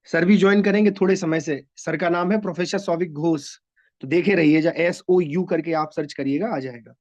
Sir भी join करेंगे थोड़े समय से। सर का नाम है प्रोफेसर सौविक घोष। तो देखे रहिए, SOU करके आप सर्च करिएगा, आ जाएगा।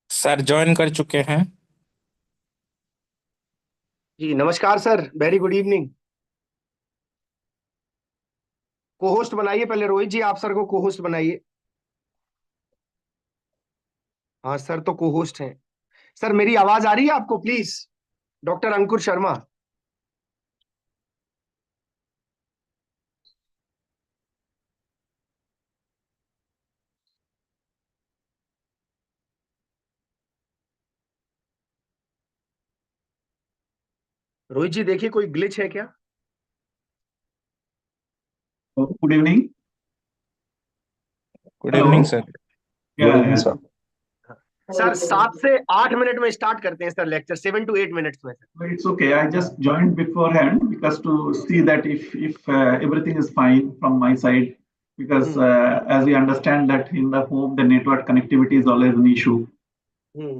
सर ज्वाइन कर चुके हैं। जी नमस्कार सर, वेरी गुड इवनिंग। को होस्ट बनाइए पहले, रोहित जी आप सर को को होस्ट बनाइए। हाँ सर तो को होस्ट हैं। सर मेरी आवाज आ रही है आपको प्लीज? डॉक्टर अंकुर शर्मा। रोहित जी देखिए कोई ग्लिच है क्या? Good evening. Good hello. Evening sir. Good evening sir. Sir 7 से 8 मिनट में स्टार्ट करते हैं सर, लेक्चर 7 to 8 मिनट्स में sir. It's okay. I just joined beforehand because to see that if everything is fine from my side, because hmm. as we understand that in the home the network connectivity is always an issue. Hmm.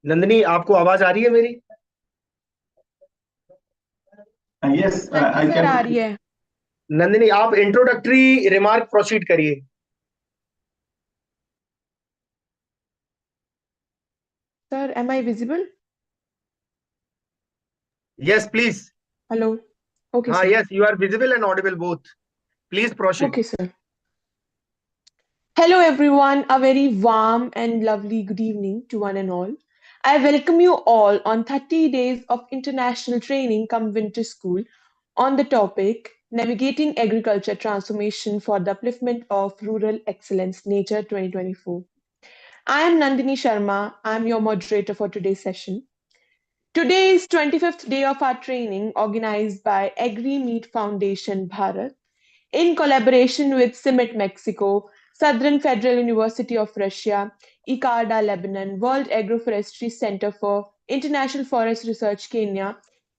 Nandini, आपको आवाज आ रही है मेरी? Yes, हाँ जी I sir, आ can. रही है। नंदिनी, आप इंट्रोडक्टरी रिमार्क प्रोसीड करिए। Sir, am I visible? Yes please. Hello. Okay हाँ, sir. Yes, you are visible and audible both. Please proceed. Okay sir. Hello everyone, a very warm and lovely good evening to one and all. I welcome you all on 30 days of international training come winter school on the topic Navigating Agriculture Transformation for the Upliftment of Rural Excellence Nature 2024. I am Nandini Sharma. I am your moderator for today's session. Today is 25th day of our training organized by Agri Meat Foundation Bharat in collaboration with CIMMYT Mexico, Southern Federal University of Russia, ICARDA Lebanon, World Agroforestry Center for International Forest Research Kenya,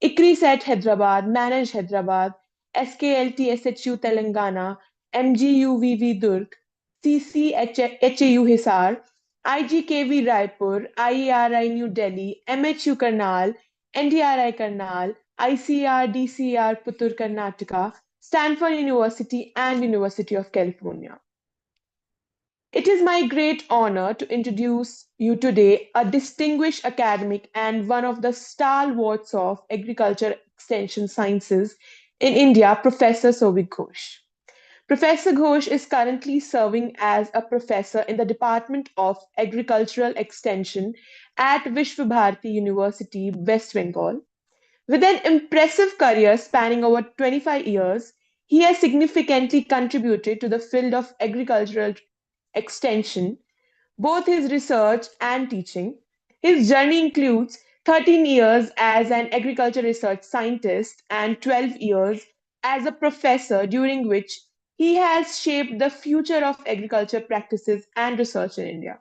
ICRISAT Hyderabad, Manage Hyderabad, SKLT SHU Telangana, MGUVV Durg, CCHAU Hisar, IGKV Raipur, IERI New Delhi, MHU Karnal, NDRI Karnal, ICR DCR Puttur Karnataka, Stanford University, and University of California. It is my great honor to introduce you today a distinguished academic and one of the stalwarts of agriculture extension sciences in India, Professor Souvik Ghosh. Professor Ghosh is currently serving as a professor in the Department of Agricultural Extension at Vishwabharati University, West Bengal. With an impressive career spanning over 25 years, he has significantly contributed to the field of agricultural extension, both his research and teaching. His journey includes 13 years as an agriculture research scientist and 12 years as a professor, during which he has shaped the future of agriculture practices and research in India.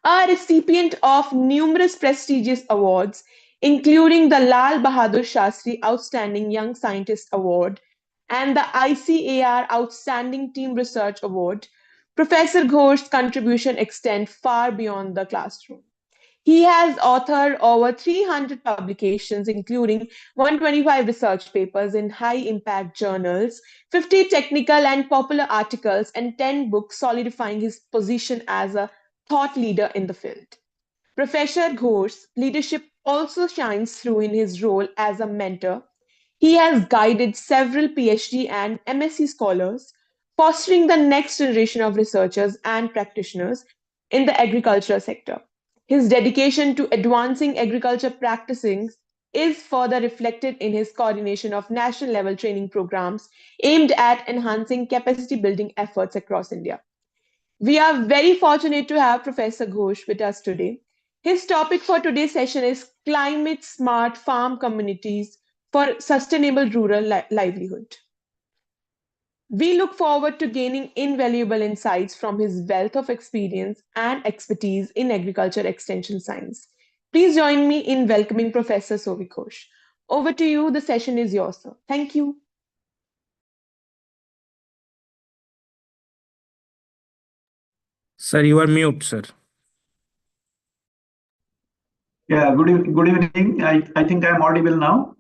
A recipient of numerous prestigious awards, including the Lal Bahadur Shastri Outstanding Young Scientist Award and the ICAR Outstanding Team Research Award, Professor Ghosh's contribution extend far beyond the classroom. He has authored over 300 publications, including 125 research papers in high impact journals, 50 technical and popular articles, and 10 books, solidifying his position as a thought leader in the field. Professor Ghosh's leadership also shines through in his role as a mentor. He has guided several PhD and MSc scholars, fostering the next generation of researchers and practitioners in the agricultural sector. His dedication to advancing agriculture practices is further reflected in his coordination of national level training programs aimed at enhancing capacity building efforts across India. We are very fortunate to have Professor Ghosh with us today. His topic for today's session is Climate Smart Farm Communities for Sustainable Rural Livelihood. We look forward to gaining invaluable insights from his wealth of experience and expertise in agriculture extension science. Please join me in welcoming Professor Souvik Ghosh. Over to you. The session is yours, sir. Thank you. Sir, you are mute, sir. Yeah, good evening. I think I'm audible now.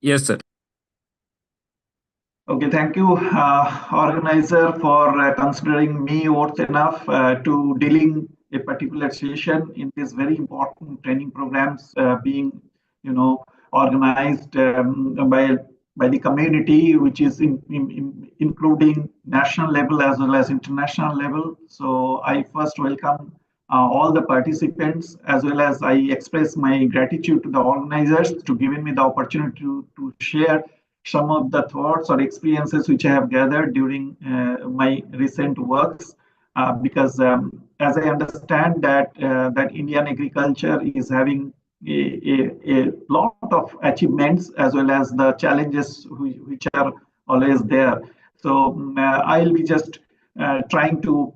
Yes, sir. Okay, thank you, organizer, for considering me worth enough to dealing a particular session in this very important training programs being, organized by the community, which is including national level as well as international level. So I first welcome all the participants, as well as I express my gratitude to the organizers to giving me the opportunity to share some of the thoughts or experiences which I have gathered during my recent works. Because as I understand that Indian agriculture is having a lot of achievements as well as the challenges which are always there. So I'll be just trying to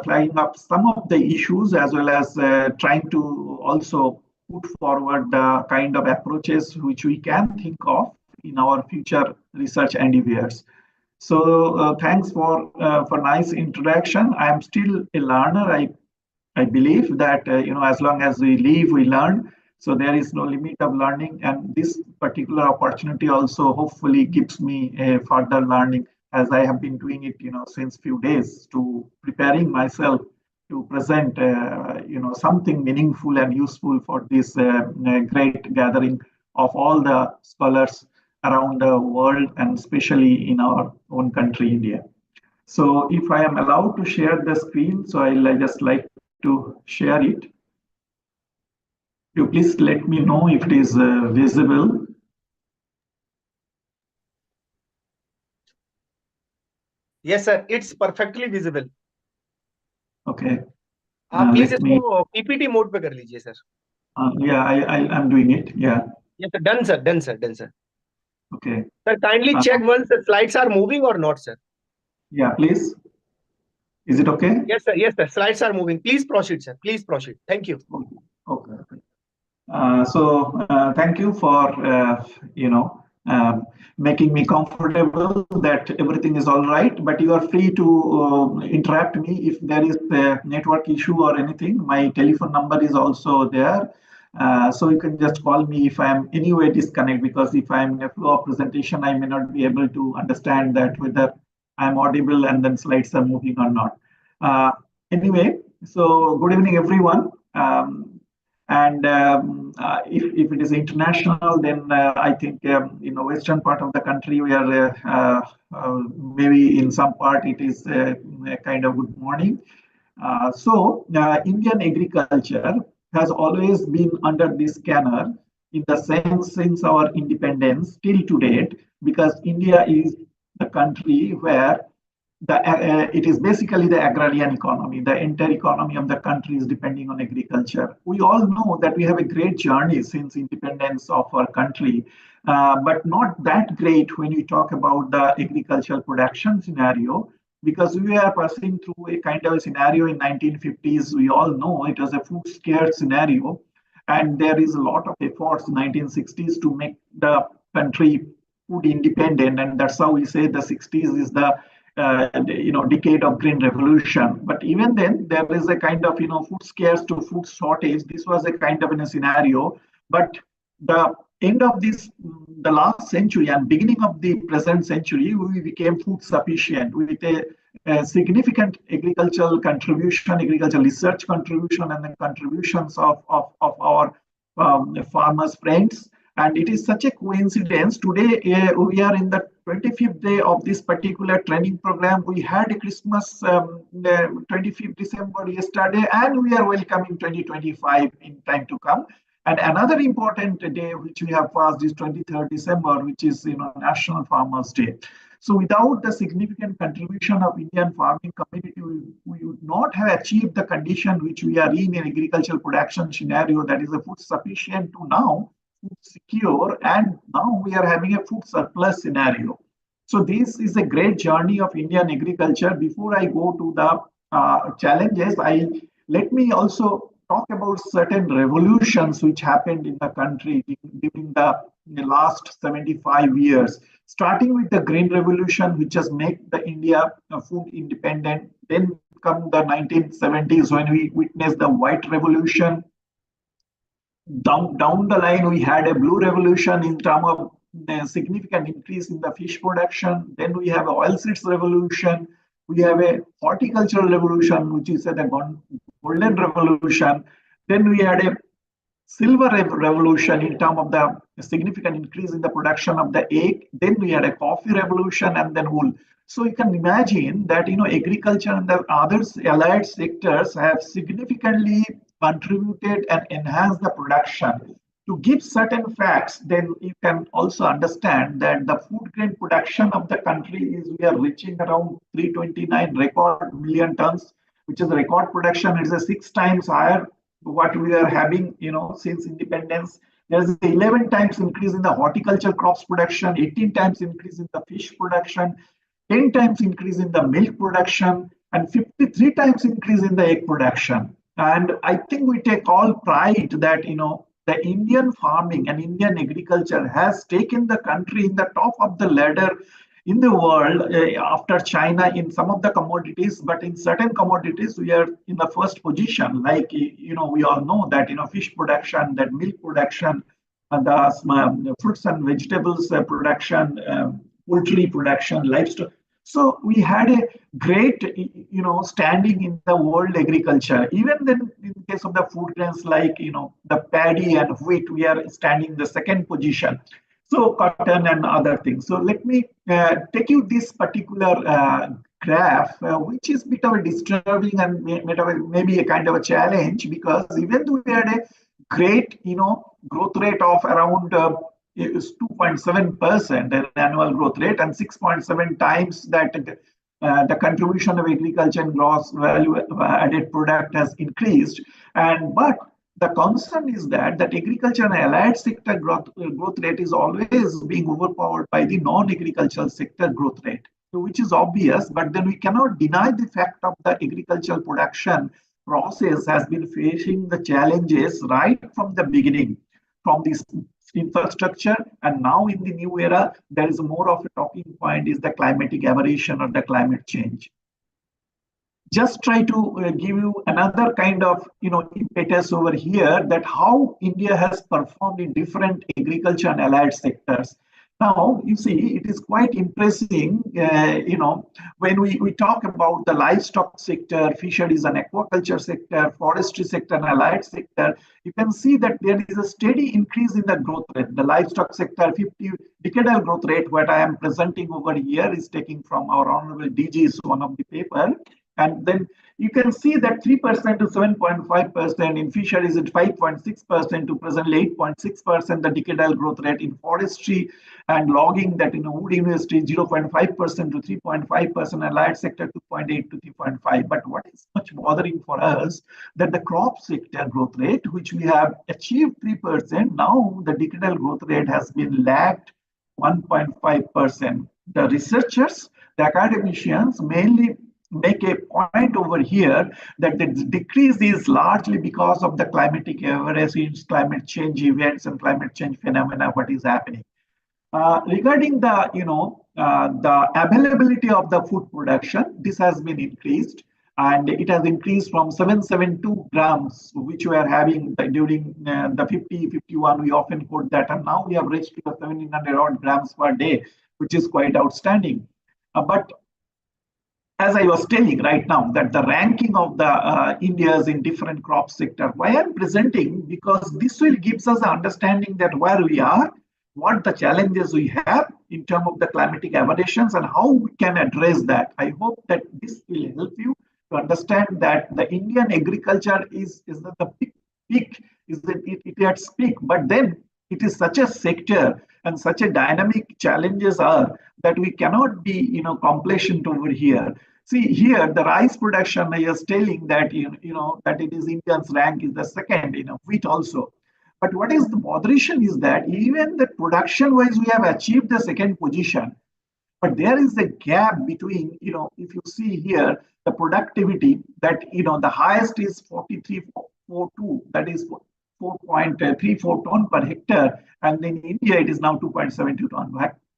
flying up some of the issues, as well as trying to also put forward the kind of approaches which we can think of in our future research endeavors. So thanks for nice introduction. I am still a learner. I I believe that as long as we live, we learn. So there is no limit of learning, and this particular opportunity also hopefully gives me a further learning, as I have been doing it, since few days, to preparing myself to present, something meaningful and useful for this great gathering of all the scholars around the world, and especially in our own country, India. So if I am allowed to share the screen, so I'll just like to share it. You please let me know if it is visible. Yes sir, it's perfectly visible. Okay. आप please Let me. इसको PPT mode पे कर लीजिए sir. Yeah, I'm doing it. Yeah. Yes sir, done sir, done sir, done sir. Okay. Sir, kindly check once the slides are moving or not, sir. Yeah, please. Is it okay? Yes sir, yes sir, slides are moving. Please proceed, sir. Please proceed. Thank you. Okay. Thank you for making me comfortable that everything is all right. But you are free to interrupt me if there is a network issue or anything. My telephone number is also there. So you can just call me if I am anyway disconnect, because if I am in a flow of presentation, I may not be able to understand that whether I am audible and then slides are moving or not. Anyway, so good evening, everyone. And if it is international, then I think in the western part of the country, we are maybe in some part it is a kind of good morning. Indian agriculture has always been under this scanner in the sense since our independence till to date, because India is the country where it is basically the agrarian economy. The entire economy of the country is depending on agriculture. We all know that we have a great journey since independence of our country, but not that great when we talk about the agricultural production scenario, because we are passing through a kind of a scenario in 1950s. We all know it was a food scarce scenario, and there is a lot of efforts in 1960s to make the country food independent, and that's how we say the 60s is the decade of green revolution. But even then there is a kind of food scarce to food shortage. This was a kind of in a scenario, but the end of this the last century and beginning of the present century, we became food sufficient with a significant agricultural contribution, agricultural research contribution, and the contributions of our farmers friends. And it is such a coincidence. Today, we are in the 25th day of this particular training program. We had a Christmas 25th December yesterday, and we are welcoming 2025 in time to come. And another important day which we have passed is 23rd December, which is National Farmers Day. So without the significant contribution of Indian farming community, we would not have achieved the condition which we are in agricultural production scenario, that is a food sufficient to now food secure, and now we are having a food surplus scenario. So this is a great journey of Indian agriculture. Before I go to the challenges, let me also talk about certain revolutions which happened in the country during the last 75 years, starting with the Green Revolution, which has made the India food independent. Then come the 1970s when we witnessed the White Revolution. Down the line, we had a blue revolution in terms of the significant increase in the fish production. Then we have an oilseeds revolution. We have a horticultural revolution, which is the golden revolution. Then we had a silver revolution in terms of the significant increase in the production of the egg. Then we had a coffee revolution, and then wool. So you can imagine that agriculture and the other allied sectors have significantly contributed and enhanced the production. To give certain facts, then you can also understand that the food grain production of the country is, we are reaching around 329 record million tons, which is a record production. It is a 6 times higher what we are having since independence. There is 11 times increase in the horticultural crops production, 18 times increase in the fish production, 10 times increase in the milk production, and 53 times increase in the egg production. And I think we take all pride that the Indian farming and Indian agriculture has taken the country in the top of the ladder in the world after China in some of the commodities, but in certain commodities we are in the first position. Like we all know that fish production, that milk production, the fruits and vegetables production, poultry production, livestock. So we had a great standing in the world agriculture. Even then, in case of the food grains like the paddy and wheat, we are standing the second position. So cotton and other things. So let me take you this particular graph, which is a bit of a disturbing and maybe a kind of a challenge, because even though we had a great growth rate of around is 2.7% an annual growth rate, and 6.7 times that the contribution of agriculture and gross value added product has increased. But the concern is that agriculture and allied sector growth rate is always being overpowered by the non-agricultural sector growth rate, which is obvious. But then we cannot deny the fact of the agricultural production process has been facing the challenges right from the beginning, from this infrastructure, and now in the new era, there is more of a talking point is the climatic aberration or the climate change. Just try to give you another kind of impetus over here, that how India has performed in different agriculture and allied sectors. Now, you see, it is quite impressive, when we talk about the livestock sector, fisheries and aquaculture sector, forestry sector and allied sector, you can see that there is a steady increase in the growth rate. The livestock sector, 50 decadal growth rate, what I am presenting over here is taking from our Honorable DG's one of the paper. And then you can see that 3% to 7.5%, in fisheries at 5.6% to presently 8.6%, the decadal growth rate in forestry and logging, that in wood industry 0.5% to 3.5%, allied sector 2.8 to 3.5. But what is much bothering for us, that the crop sector growth rate, which we have achieved 3%, now the decadal growth rate has been lagged 1.5%. The researchers, the academicians mainly make a point over here that the decrease is largely because of the climatic aberrations, climate change events, and climate change phenomena. What is happening regarding the availability of the food production? This has been increased, and it has increased from 772 grams, which we are having during the 50-51. We often quote that, and now we have reached to the 1700 odd grams per day, which is quite outstanding. But as I was telling right now, that the ranking of the India's in different crop sector, why I'm presenting, because this will gives us an understanding that where we are, what the challenges we have in terms of the climatic aberrations, and how we can address that. I hope that this will help you to understand that the Indian agriculture is at the peak, is that it at peak, but then it is such a sector and such a dynamic challenges are that we cannot be complacent over here. See here, the rice production, I was telling that that it is India's rank is the second, wheat also. But what is the botheration is that even the production wise we have achieved the second position, but there is a gap between, if you see here, the productivity that the highest is 43.42, that is 4.34 ton per hectare, and in India it is now 2.72 ton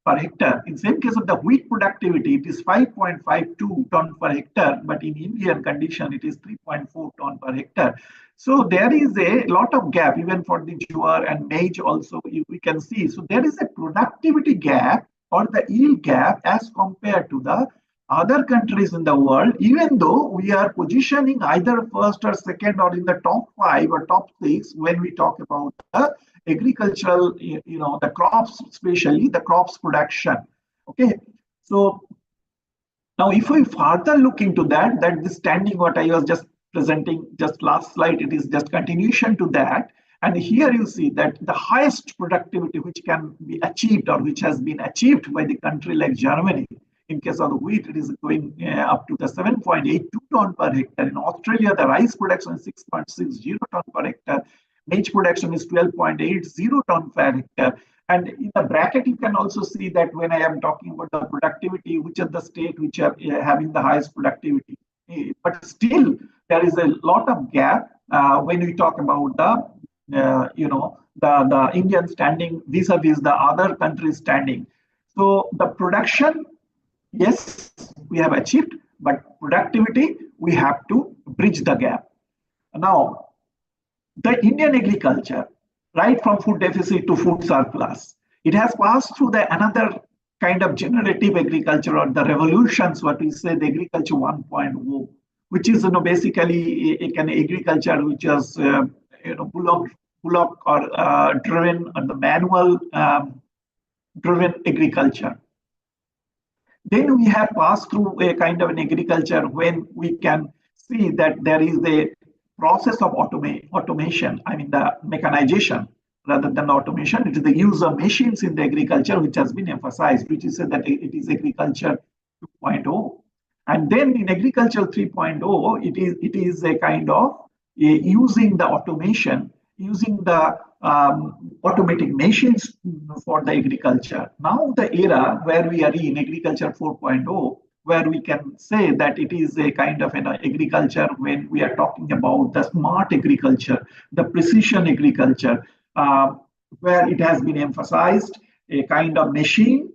per hectare. In same case of the wheat productivity, it is 5.52 ton per hectare, but in Indian condition, it is 3.4 ton per hectare. So there is a lot of gap, even for the jowar and maize also, we can see. So there is a productivity gap or the yield gap as compared to the other countries in the world, even though we are positioning either first or second or in the top 5 or top 6 when we talk about the agricultural, the crops, especially the crops production. Okay, so now if we further look into that the standing what I was just presenting just last slide, it is just continuation to that. And here you see that the highest productivity which can be achieved or which has been achieved by the country like Germany. In case of the wheat, it is going up to the 7.82 ton per hectare. In Australia, the rice production is 6.60 ton per hectare. Maize production is 12.80 ton per hectare. And in the bracket, you can also see that when I am talking about the productivity, which are the state which are having the highest productivity. But still, there is a lot of gap when we talk about the Indian standing vis-a-vis the other countries standing. So the production yes, we have achieved, but productivity, we have to bridge the gap. Now, the Indian agriculture, right from food deficit to food surplus, it has passed through the another kind of generative agriculture or the revolutions, what we say, the agriculture 1.0, which is basically an agriculture which is bullock or driven or the manual driven agriculture. Then we have passed through a kind of an agriculture when we can see that there is a process of automation, I mean the mechanization rather than automation. It is the use of machines in the agriculture which has been emphasized, which is that it is agriculture 2.0. And then in agriculture 3.0, it is a kind of using the automation, using the automatic machines for the agriculture. Now the era where we are in agriculture 4.0, where we can say that it is a kind of an agriculture when we are talking about the smart agriculture, the precision agriculture, where it has been emphasized a kind of machine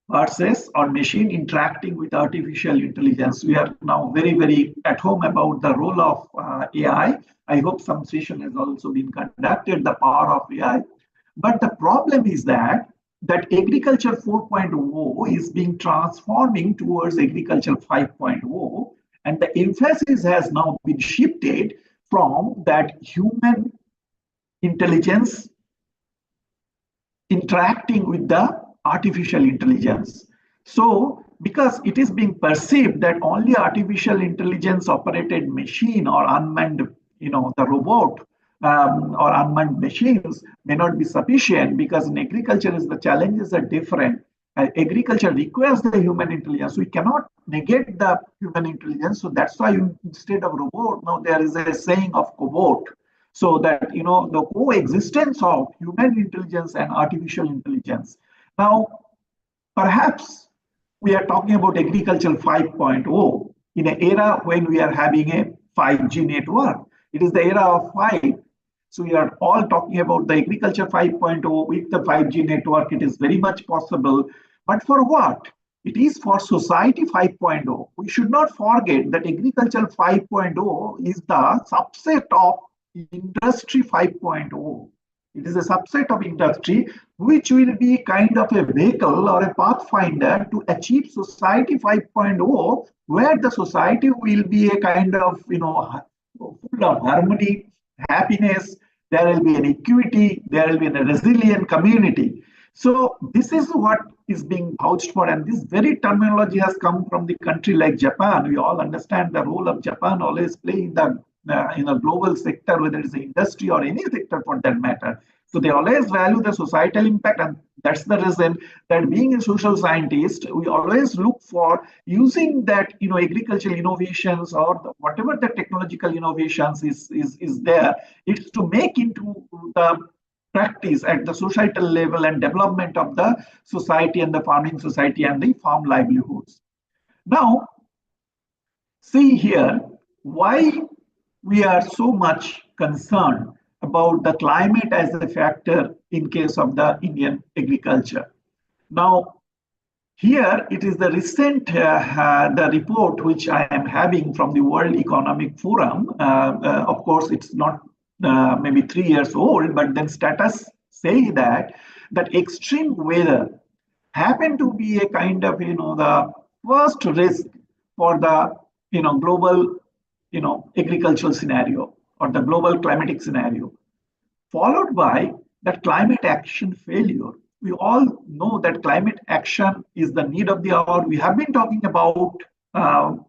versus or machine interacting with artificial intelligence. We are now very, very at home about the role of AI. I hope some session has also been conducted, the power of AI. But the problem is that agriculture 4.0 is being transforming towards agriculture 5.0, and the emphasis has now been shifted from that human intelligence interacting with the artificial intelligence. So, because it is being perceived that only artificial intelligence operated machine or unmanned, the robot or unmanned machines may not be sufficient, because in agriculture the challenges are different. Agriculture requires the human intelligence. We cannot negate the human intelligence. So that's why instead of robot, now there is a saying of cobot. So that, the coexistence of human intelligence and artificial intelligence. Now, perhaps we are talking about agriculture 5.0 in an era when we are having a 5G network. It is the era of 5. So we are all talking about the agriculture 5.0 with the 5G network. It is very much possible. But for what? It is for society 5.0. We should not forget that agriculture 5.0 is the subset of industry 5.0. It is a subset of industry which will be kind of a vehicle or a pathfinder to achieve society 5.0, where the society will be a kind of, full of harmony, happiness, there will be an equity, there will be a resilient community. So this is what is being vouched for, and this very terminology has come from the country like Japan. We all understand the role of Japan always play in a global sector, whether it's the industry or any sector for that matter. So they always value the societal impact, and that's the reason that being a social scientist, we always look for using that, agricultural innovations or whatever the technological innovations is there. It's to make into the practice at the societal level and development of the society and the farming society and the farm livelihoods. Now, see here why we are so much concerned about the climate as a factor in case of the Indian agriculture. Now, here it is the recent the report which I am having from the World Economic Forum. Of course, it's not maybe 3 years old, but then status say that extreme weather happen to be a kind of the first risk for the global agricultural scenario or the global climatic scenario, followed by that climate action failure. We all know that climate action is the need of the hour. We have been talking about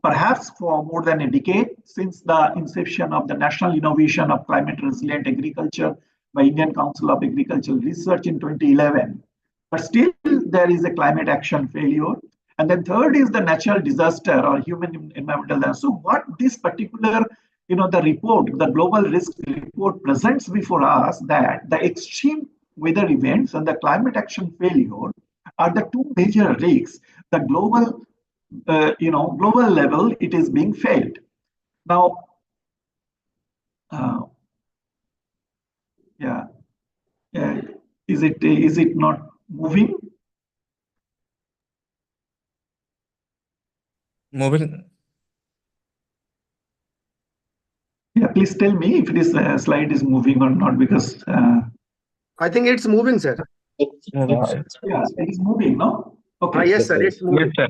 perhaps for more than a decade, since the inception of the National Innovation of Climate Resilient Agriculture by Indian Council of Agricultural Research in 2011. But still there is a climate action failure. And then third is the natural disaster or human environmental disaster. So what this particular, the report, the global risk report presents before us, that the extreme weather events and the climate action failure are the two major risks. The global, global level, it is being felt. Now, is it not moving? Moving. Yeah, please tell me if this slide is moving or not, because I think it's moving, sir. Moving, sir. yeah, it is moving, no? Okay. Yes, sir, it's Yes, moving. sir.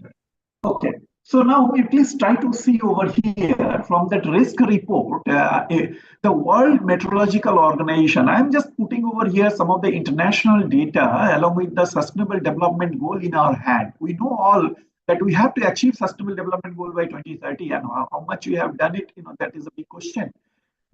Okay. So now you please try to see over here from that risk report, the World Meteorological Organization. I'm just putting over here some of the international data along with the Sustainable Development Goal in our hand. We know all that we have to achieve Sustainable Development Goal by 2030, and how much we have done it, that is a big question.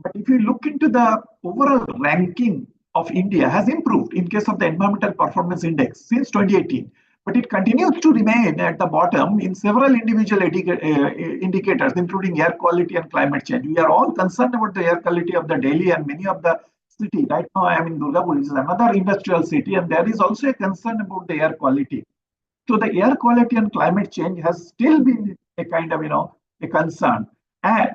But if you look into the overall ranking of India has improved in case of the Environmental Performance Index since 2018. But it continues to remain at the bottom in several individual indicators, including air quality and climate change. We are all concerned about the air quality of the Delhi and many of the city. Right now, I am in Durgapur, which is another industrial city, and there is also a concern about the air quality. So the air quality and climate change has still been a kind of, a concern. And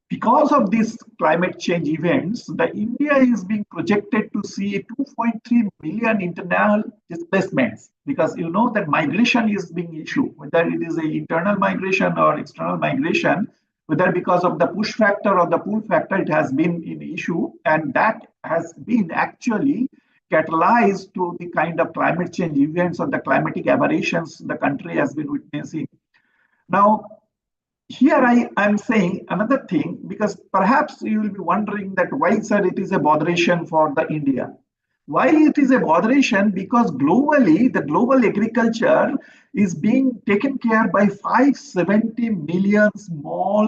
because of these climate change events, the India is being projected to see 2.3 million internal displacements, because you know that migration is being issue, whether it is an internal migration or external migration, whether because of the push factor or the pull factor, it has been an issue, and that has been actually catalyzed to the kind of climate change events or the climatic aberrations the country has been witnessing. Now, here I am saying another thing, because perhaps you will be wondering that why, sir, it is a botheration for the India. Why it is a botheration? Because globally, the global agriculture is being taken care by 570 million small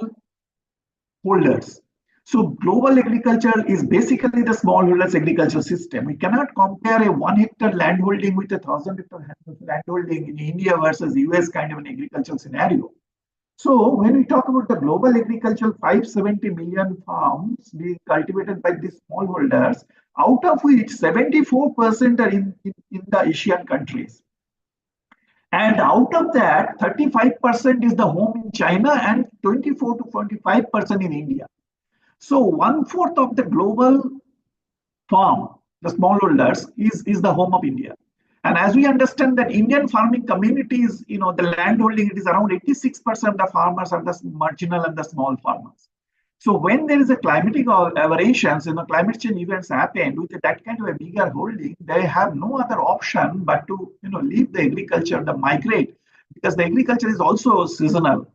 holders. So global agriculture is basically the smallholders agriculture system. We cannot compare a 1 hectare land holding with a 1,000 hectare land holding in India versus US kind of an agricultural scenario. So when we talk about the global agricultural 570 million farms being cultivated by these smallholders, out of which 74% are in the Asian countries. And out of that, 35% is the home in China and 24 to 25% in India. So 1/4 of the global farm, the smallholders, is the home of India. And as we understand that Indian farming communities, the land holding, it is around 86% of the farmers are the marginal and the small farmers. So when there is a climatic aberrations, climate change events happen with that kind of a bigger holding, they have no other option but to, leave the agriculture, the migrate, because the agriculture is also seasonal.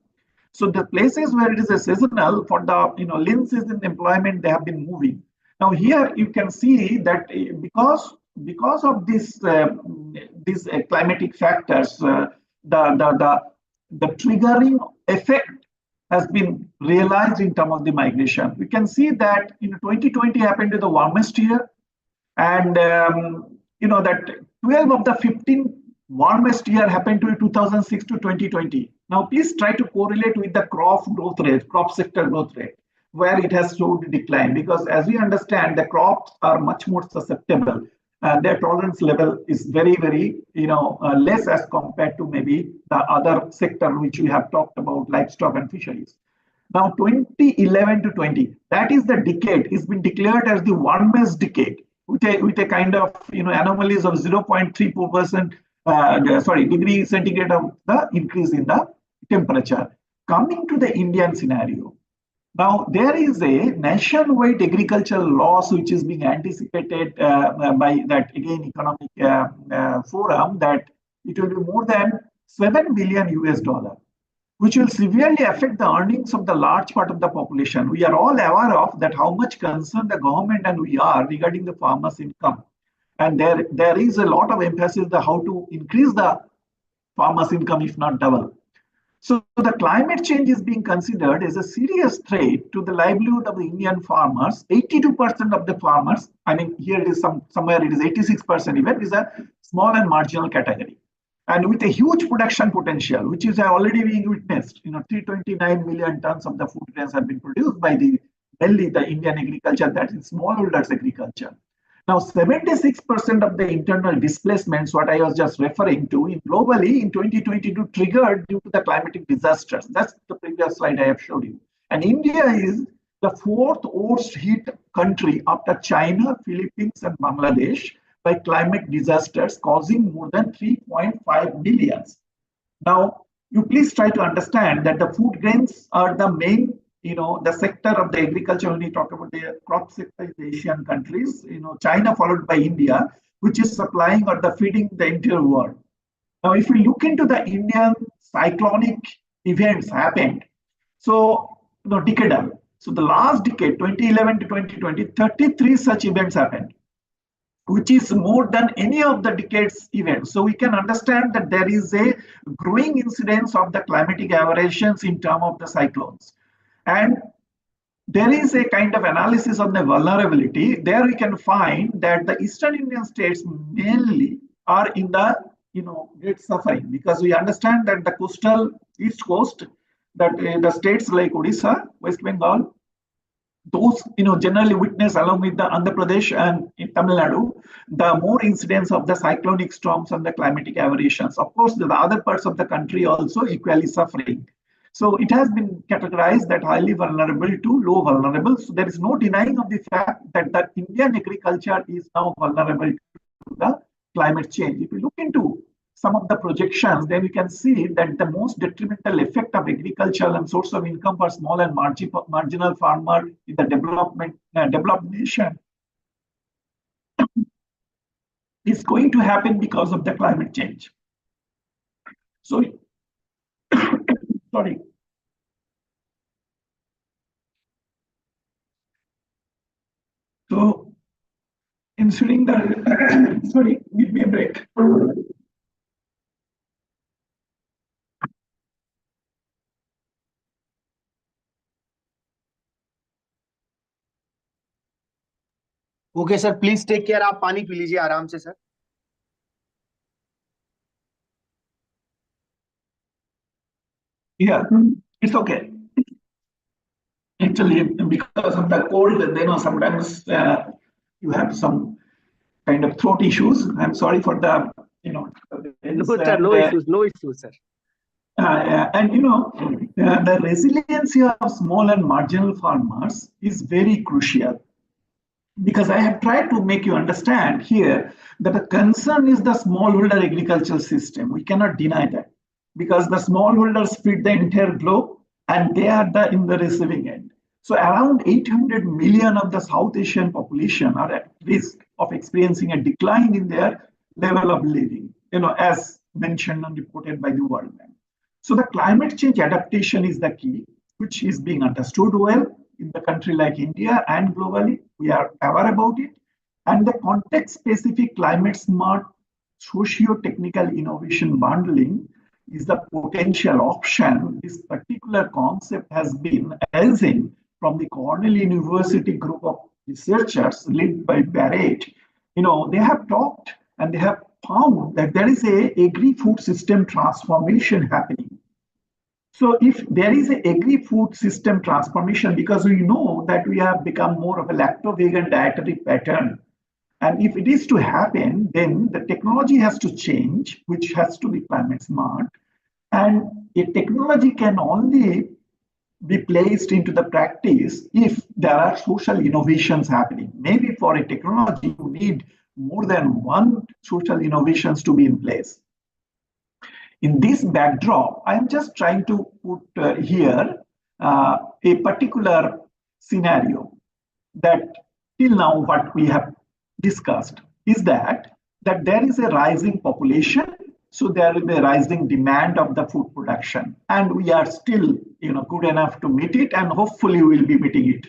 So the places where it is a seasonal for the, lean season employment, they have been moving. Now here you can see that because of these climatic factors, the triggering effect has been realized in terms of the migration. We can see that 2020 happened to the warmest year, and that 12 of the 15 warmest year happened to 2006 to 2020. Now please try to correlate with the crop growth rate, crop sector growth rate, where it has showed decline, because as we understand, the crops are much more susceptible. Their tolerance level is very, very, less as compared to maybe the other sector which we have talked about, livestock and fisheries. Now, 2011 to 20, that is the decade. It's been declared as the warmest decade with a kind of, anomalies of 0.34%, degree centigrade of the increase in the temperature. Coming to the Indian scenario. Now, there is a nationwide agricultural loss which is being anticipated by that, again, economic forum, that it will be more than $7 billion US, which will severely affect the earnings of the large part of the population. We are all aware of that how much concern the government and we are regarding the farmers' income. And there is a lot of emphasis on how to increase the farmers' income, if not double. So the climate change is being considered as a serious threat to the livelihood of the Indian farmers. 82% of the farmers, here it is somewhere it is 86% even, is a small and marginal category. And with a huge production potential, which is already being witnessed, 329 million tons of the food grains have been produced by the Indian agriculture, that is smallholders agriculture. Now, 76% of the internal displacements, what I was just referring to, globally in 2022 triggered due to the climatic disasters. That's the previous slide I have showed you. And India is the 4th worst hit country after China, Philippines, and Bangladesh by climate disasters, causing more than 3.5 million. Now, you please try to understand that the food grains are the main, the sector of the agriculture. When we talk about the crop sector in the Asian countries, China followed by India, which is supplying or the feeding the entire world. Now, if we look into the Indian cyclonic events happened, so decadal. So the last decade, 2011 to 2020, 33 such events happened, which is more than any of the decades events. So we can understand that there is a growing incidence of the climatic aberrations in terms of the cyclones. And there is a kind of analysis on the vulnerability. There we can find that the Eastern Indian states mainly are in the great suffering, because we understand that the coastal east coast, that the states like Odisha, West Bengal, those generally witness, along with the Andhra Pradesh and in Tamil Nadu, the more incidence of the cyclonic storms and the climatic aberrations. Of course, the other parts of the country also equally suffering. So it has been categorized that highly vulnerable to low vulnerable. So there is no denying of the fact that the Indian agriculture is now vulnerable to the climate change. If you look into some of the projections, then we can see that the most detrimental effect of agriculture and source of income for small and marginal farmer in the developed nation is going to happen because of the climate change. So, sorry. So, ensuring the, sorry, give me a break. Okay sir, please take care, आप पानी पी लीजिए आराम से sir. Yeah, it's okay. Actually, because of the cold, sometimes you have some kind of throat issues. I'm sorry for the, No, sir, no issues, no issues, sir. And the resiliency of small and marginal farmers is very crucial, because I have tried to make you understand here that the concern is the smallholder agricultural system. We cannot deny that, because the smallholders feed the entire globe and they are in the receiving end. So around 800 million of the South Asian population are at risk of experiencing a decline in their level of living, as mentioned and reported by the World Bank. So the climate change adaptation is the key, which is being understood well in the country like India and globally. We are aware about it. And the context-specific climate-smart socio-technical innovation bundling is the potential option. This particular concept has been arising from the Cornell University group of researchers led by Barrett. They have talked and they have found that there is a agri-food system transformation happening. So if there is an agri-food system transformation, because we know that we have become more of a lacto-vegan dietary pattern, and if it is to happen, then the technology has to change, which has to be climate smart. And a technology can only be placed into the practice if there are social innovations happening. Maybe for a technology, you need more than one social innovations to be in place. In this backdrop, I'm just trying to put here a particular scenario that till now what we have discussed is that there is a rising population, so there is a rising demand of the food production, and we are still good enough to meet it, and hopefully we'll be meeting it.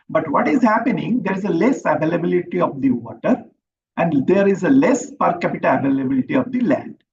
But what is happening, there is a less availability of the water, and there is a less per capita availability of the land.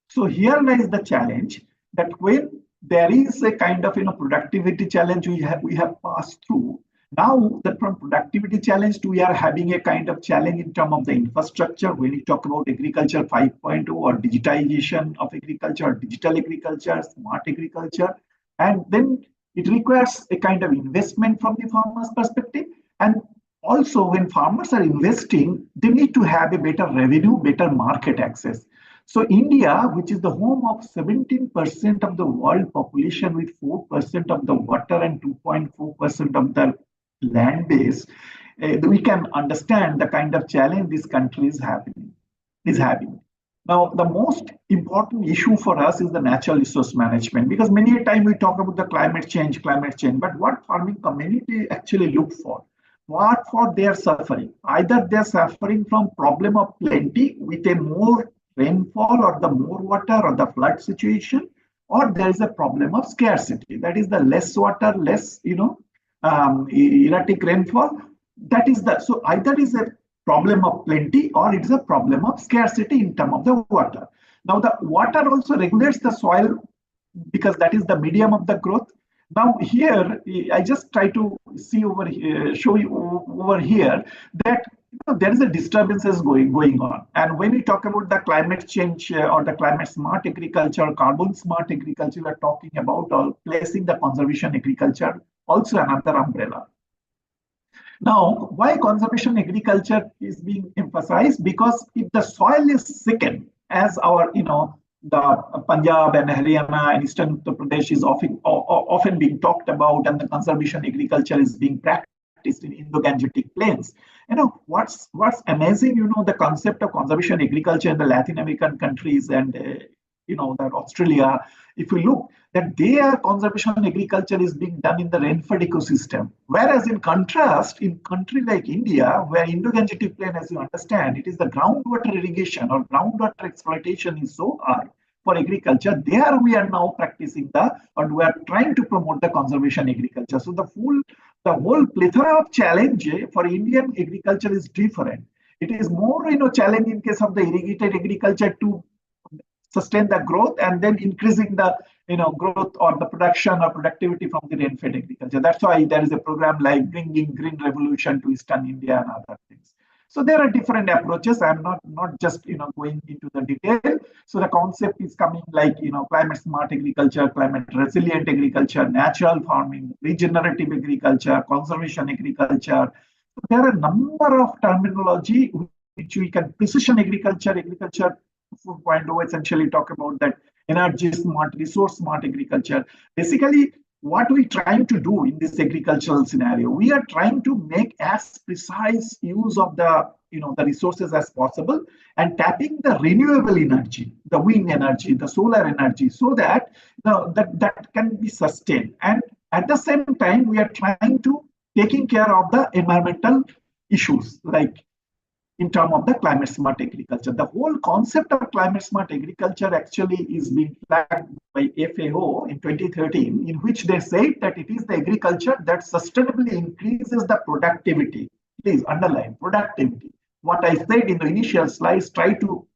So here lies the challenge, that when there is a kind of productivity challenge we have passed through. Now that from productivity challenge to we are having a kind of challenge in terms of the infrastructure. When we talk about agriculture 5.0 or digitization of agriculture, digital agriculture, smart agriculture, and then it requires a kind of investment from the farmer's perspective. And also when farmers are investing, they need to have a better revenue, better market access. So India, which is the home of 17% of the world population with 4% of the water and 2.4% of the land base, we can understand the kind of challenge this country is having. Now, the most important issue for us is the natural resource management, because many a time we talk about the climate change, but what farming community actually look for? What for they are suffering? Either they are suffering from problem of plenty with a more rainfall or the more water or the flood situation, or there is a problem of scarcity. That is the less water, less erratic rainfall. That is the so either is a problem of plenty or it is a problem of scarcity in terms of the water. Now the water also regulates the soil because that is the medium of the growth. Now here I just try to see over here, show you over here that there is a disturbances going on. And when we talk about the climate change or the climate smart agriculture, carbon smart agriculture, we are talking about placing the conservation agriculture also another umbrella. Now, why conservation agriculture is being emphasized? Because if the soil is sickened, as our, the Punjab and Haryana and Eastern Uttar Pradesh is often being talked about, and the conservation agriculture is being practiced in Indo-Gangetic plains. What's amazing, the concept of conservation agriculture in the Latin American countries and that Australia, if you look, that their conservation agriculture is being done in the rainfed ecosystem. Whereas in contrast, in country like India, where Indo-Gangetic plain, as you understand, it is the groundwater irrigation or groundwater exploitation is so high for agriculture. There we are now practicing or we are trying to promote the conservation agriculture. So the whole plethora of challenge for Indian agriculture is different. It is more, challenge in case of the irrigated agriculture to sustain the growth and then increasing the growth or the production or productivity from the rain-fed agriculture. That's why there is a program like bringing green revolution to Eastern India and other things. So there are different approaches. I'm not just going into the detail. So the concept is coming like climate smart agriculture, climate resilient agriculture, natural farming, regenerative agriculture, conservation agriculture. So there are a number of terminology which we can precision agriculture 4.0 essentially talk about that energy smart, resource smart agriculture. Basically, what we're trying to do in this agricultural scenario, we are trying to make as precise use of the the resources as possible and tapping the renewable energy, the wind energy, the solar energy, so that that can be sustained. And at the same time, we are trying to taking care of the environmental issues like in terms of the climate smart agriculture. The whole concept of climate smart agriculture actually is being flagged by FAO in 2013, in which they say that it is the agriculture that sustainably increases the productivity. Please underline productivity. What I said in the initial slides, try to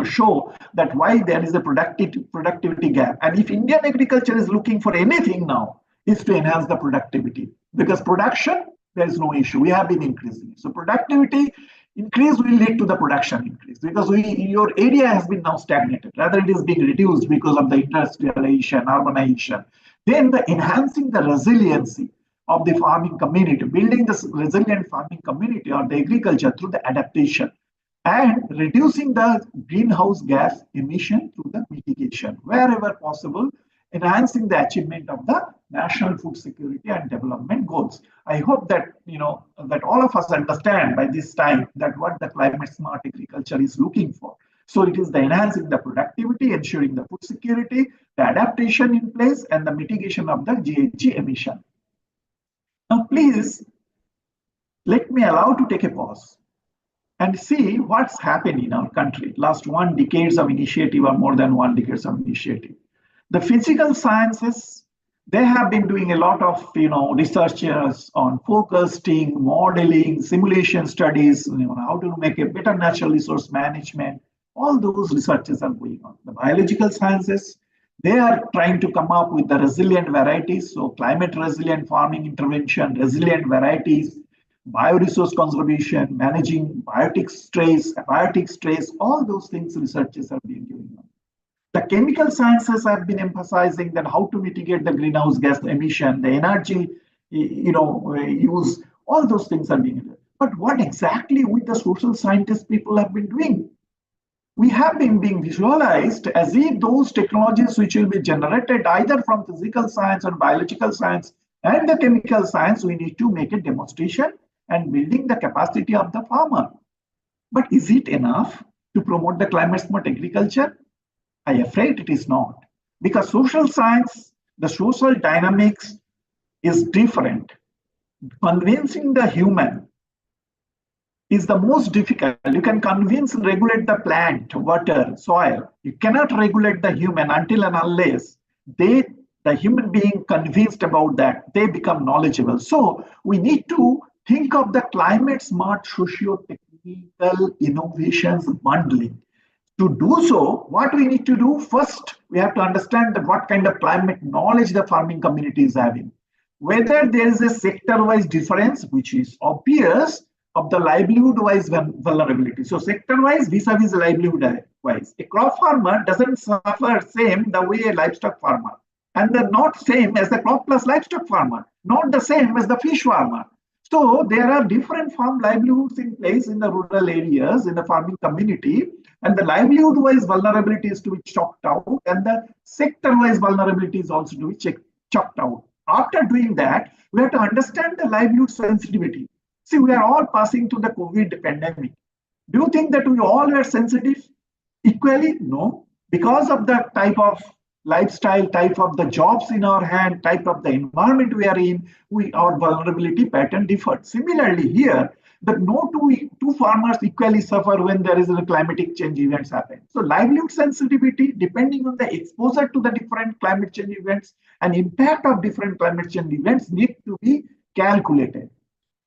show that why there is a productivity gap. And if Indian agriculture is looking for anything now, is to enhance the productivity, because production, there is no issue. We have been increasing. So productivity increase will lead to the production increase, because your area has been now stagnated. Rather, it is being reduced because of the industrialization, urbanization. Then the enhancing the resiliency of the farming community, building this resilient farming community or the agriculture through the adaptation, and reducing the greenhouse gas emission through the mitigation wherever possible, enhancing the achievement of the national food security and development goals. I hope that that all of us understand by this time that what the climate smart agriculture is looking for. So it is the enhancing the productivity, ensuring the food security, the adaptation in place, and the mitigation of the GHG emission. Now, please let me allow to take a pause and see what's happened in our country. Last 1 decade of initiative or more than 1 decade of initiative. The physical sciences, they have been doing a lot of researchers on forecasting, modeling, simulation studies, how to make a better natural resource management. All those researches are going on. The biological sciences, they are trying to come up with the resilient varieties. So climate resilient farming intervention, resilient varieties, bioresource conservation, managing biotic stress, all those things researchers are being doing on. The chemical sciences have been emphasizing that how to mitigate the greenhouse gas emission, the energy, use, all those things are being done. But what exactly with the social scientists people have been doing? We have been being visualized as if those technologies which will be generated either from physical science or biological science and the chemical science, we need to make a demonstration and building the capacity of the farmer. But is it enough? to promote the climate smart agriculture? I am afraid it is not. Because social science, the social dynamics is different. Convincing the human is the most difficult. You can convince and regulate the plant, water, soil. You cannot regulate the human until and unless the human being convinced about that, they become knowledgeable. So we need to think of the climate smart socio-technical innovations bundling. To do so, what we need to do first, we have to understand that what kind of climate knowledge the farming community is having. Whether there is a sector-wise difference, which is obvious, of the livelihood-wise vulnerability. So sector-wise, vis-a-vis livelihood-wise. A crop farmer doesn't suffer same the way a livestock farmer. And they're not same as the crop plus livestock farmer, not the same as the fish farmer. So there are different farm livelihoods in place in the rural areas, in the farming community, and the livelihood-wise vulnerability is to be chalked out, and the sector-wise vulnerability is also to be chalked out. After doing that, we have to understand the livelihood sensitivity. See, we are all passing through the COVID pandemic. Do you think that we all were sensitive equally? No. Because of the type of lifestyle, type of the jobs in our hand, type of the environment we are in, our vulnerability pattern differed. Similarly here, that no two farmers equally suffer when there is a climatic change events happen. So livelihood sensitivity, depending on the exposure to the different climate change events and impact of different climate change events need to be calculated.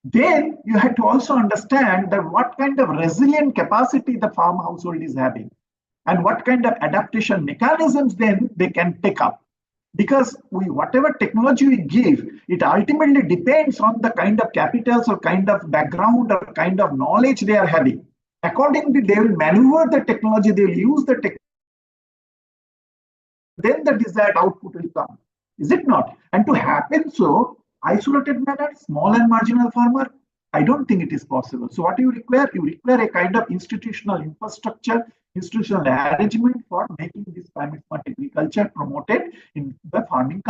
Then you have to also understand that what kind of resilient capacity the farm household is having and what kind of adaptation mechanisms then they can take up. Because whatever technology we give, it ultimately depends on the kind of capitals or kind of background or kind of knowledge they are having. Accordingly, they will maneuver the technology, they will use the technology, then the desired output will come. Is it not? And to happen so, isolated manner, small and marginal farmer, I don't think it is possible. So what you require? You require a kind of institutional infrastructure, institutional arrangement for making this climate smart agriculture promoted in the farming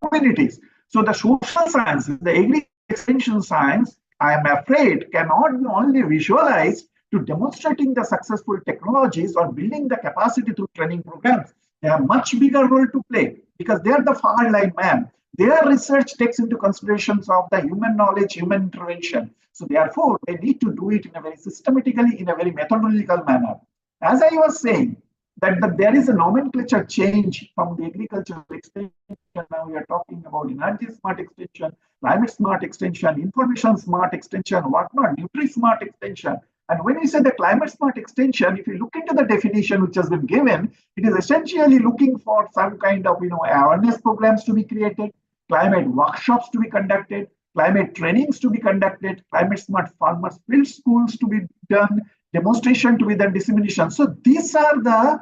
communities. So the social sciences, the agri extension science, I am afraid cannot be only visualized to demonstrating the successful technologies or building the capacity through training programs. They have much bigger role to play because they are the far line man. Their research takes into considerations of the human knowledge, human intervention. So therefore, they need to do it in a very systematically, in a very methodological manner. As I was saying, that there is a nomenclature change from the agricultural extension. Now we are talking about energy smart extension, climate smart extension, information smart extension, whatnot, nutri-smart extension. And when we say the climate smart extension, if you look into the definition which has been given, it is essentially looking for some kind of awareness programs to be created, climate workshops to be conducted, climate trainings to be conducted, climate smart farmers field schools to be done, demonstration to be done, dissemination. So these are the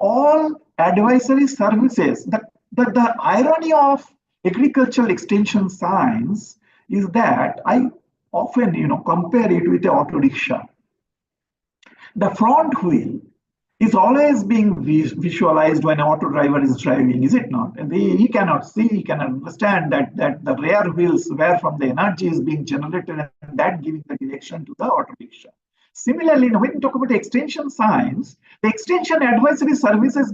all advisory services. The irony of agricultural extension science is that I often compare it with the auto rickshaw. The front wheel is always being visualized when an auto driver is driving, is it not? And he cannot see, he cannot understand that the rear wheels where from the energy is being generated and that giving the direction to the auto rickshaw. Similarly, when we talk about extension science, the extension advisory services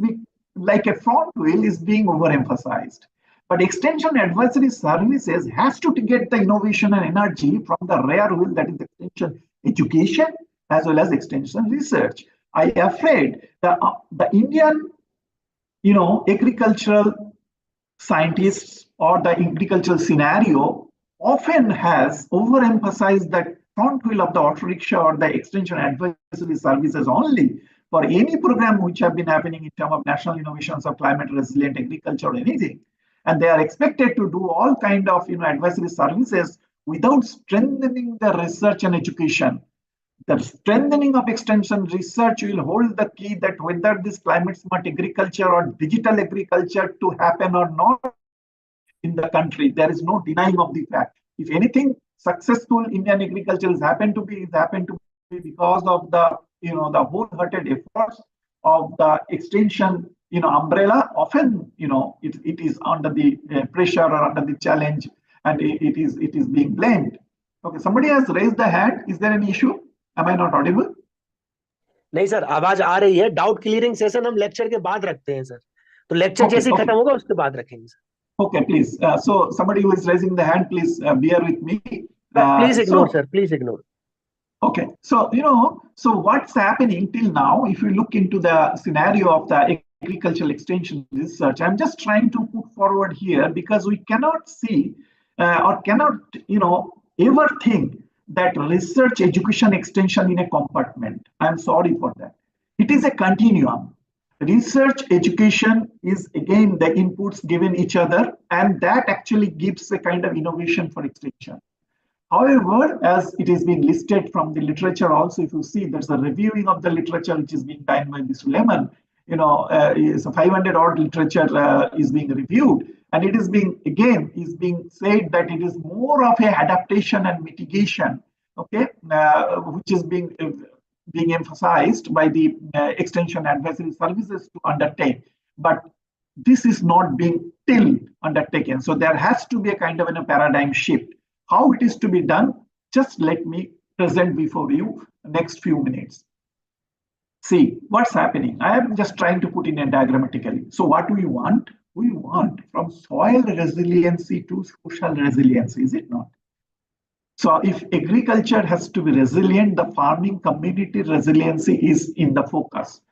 like a front wheel is being overemphasized. But extension advisory services has to get the innovation and energy from the rear wheel, that is extension education as well as extension research. I am afraid the Indian, agricultural scientists or the agricultural scenario often has overemphasized that front wheel of the auto rickshaw or the extension advisory services only for any program which have been happening in terms of national innovations of climate resilient agriculture or anything. And they are expected to do all kind of advisory services without strengthening the research and education. The strengthening of extension research will hold the key that whether this climate smart agriculture or digital agriculture to happen or not in the country, there is no denying of the fact. If anything, successful Indian agriculture has happened to be because of the the wholehearted efforts of the extension umbrella. Often it is under the pressure or under the challenge, and it is being blamed. Okay, somebody has raised the hand. Is there an issue? Am I not audible? नहीं sir, आवाज आ रही है। Doubt clearing session हम lecture के बाद रखते हैं सर, तो लेक्चर Okay, जैसे ही okay. खत्म होगा उसके बाद रखेंगे sir. Okay, please. So somebody who is raising the hand, please bear with me. Please ignore So sir, please ignore. okay, so so what's happening till now, if you look into the scenario of the agricultural extension research, I'm just trying to put forward here because we cannot see or cannot, ever think that research, education, extension in a compartment. I'm sorry for that. It is a continuum. Research, education is again the inputs given each other, and that actually gives a kind of innovation for extension. However, as it is being listed from the literature also, if you see there's a reviewing of the literature which is being done by this Lemon, is a 500 odd literature is being reviewed, and it is being said that it is more of a adaptation and mitigation, okay, which is being emphasized by the extension advisory services to undertake, but this is not being still undertaken. So there has to be a kind of a paradigm shift. How it is to be done, just let me present before you the next few minutes. See what's happening. I am just trying to put in a diagrammatically. So what do we want? We want from soil resiliency to social resiliency, is it not? So if agriculture has to be resilient, the farming community resiliency is in the focus.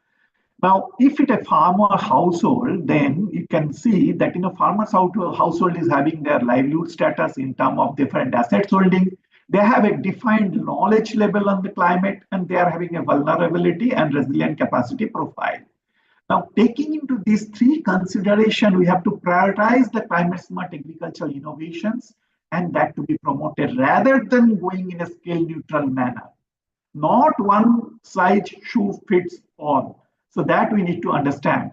Now, if it's a farmer household, then you can see that in a farmer's household is having their livelihood status in terms of different assets holding. They have a defined knowledge level on the climate, and they are having a vulnerability and resilient capacity profile. Now, taking into these three considerations, we have to prioritize the climate smart agricultural innovations and that to be promoted rather than going in a scale neutral manner. Not one size shoe fits all. So that we need to understand.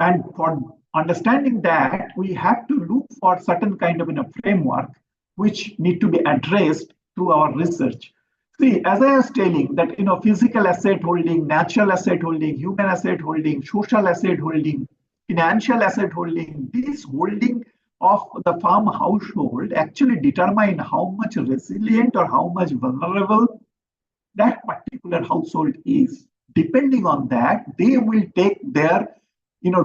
And for understanding that, we have to look for certain kind of a framework which need to be addressed through our research. See, as I was telling that, physical asset holding, natural asset holding, human asset holding, social asset holding, financial asset holding, this holding of the farm household actually determine how much resilient or how much vulnerable that particular household is. Depending on that, they will take their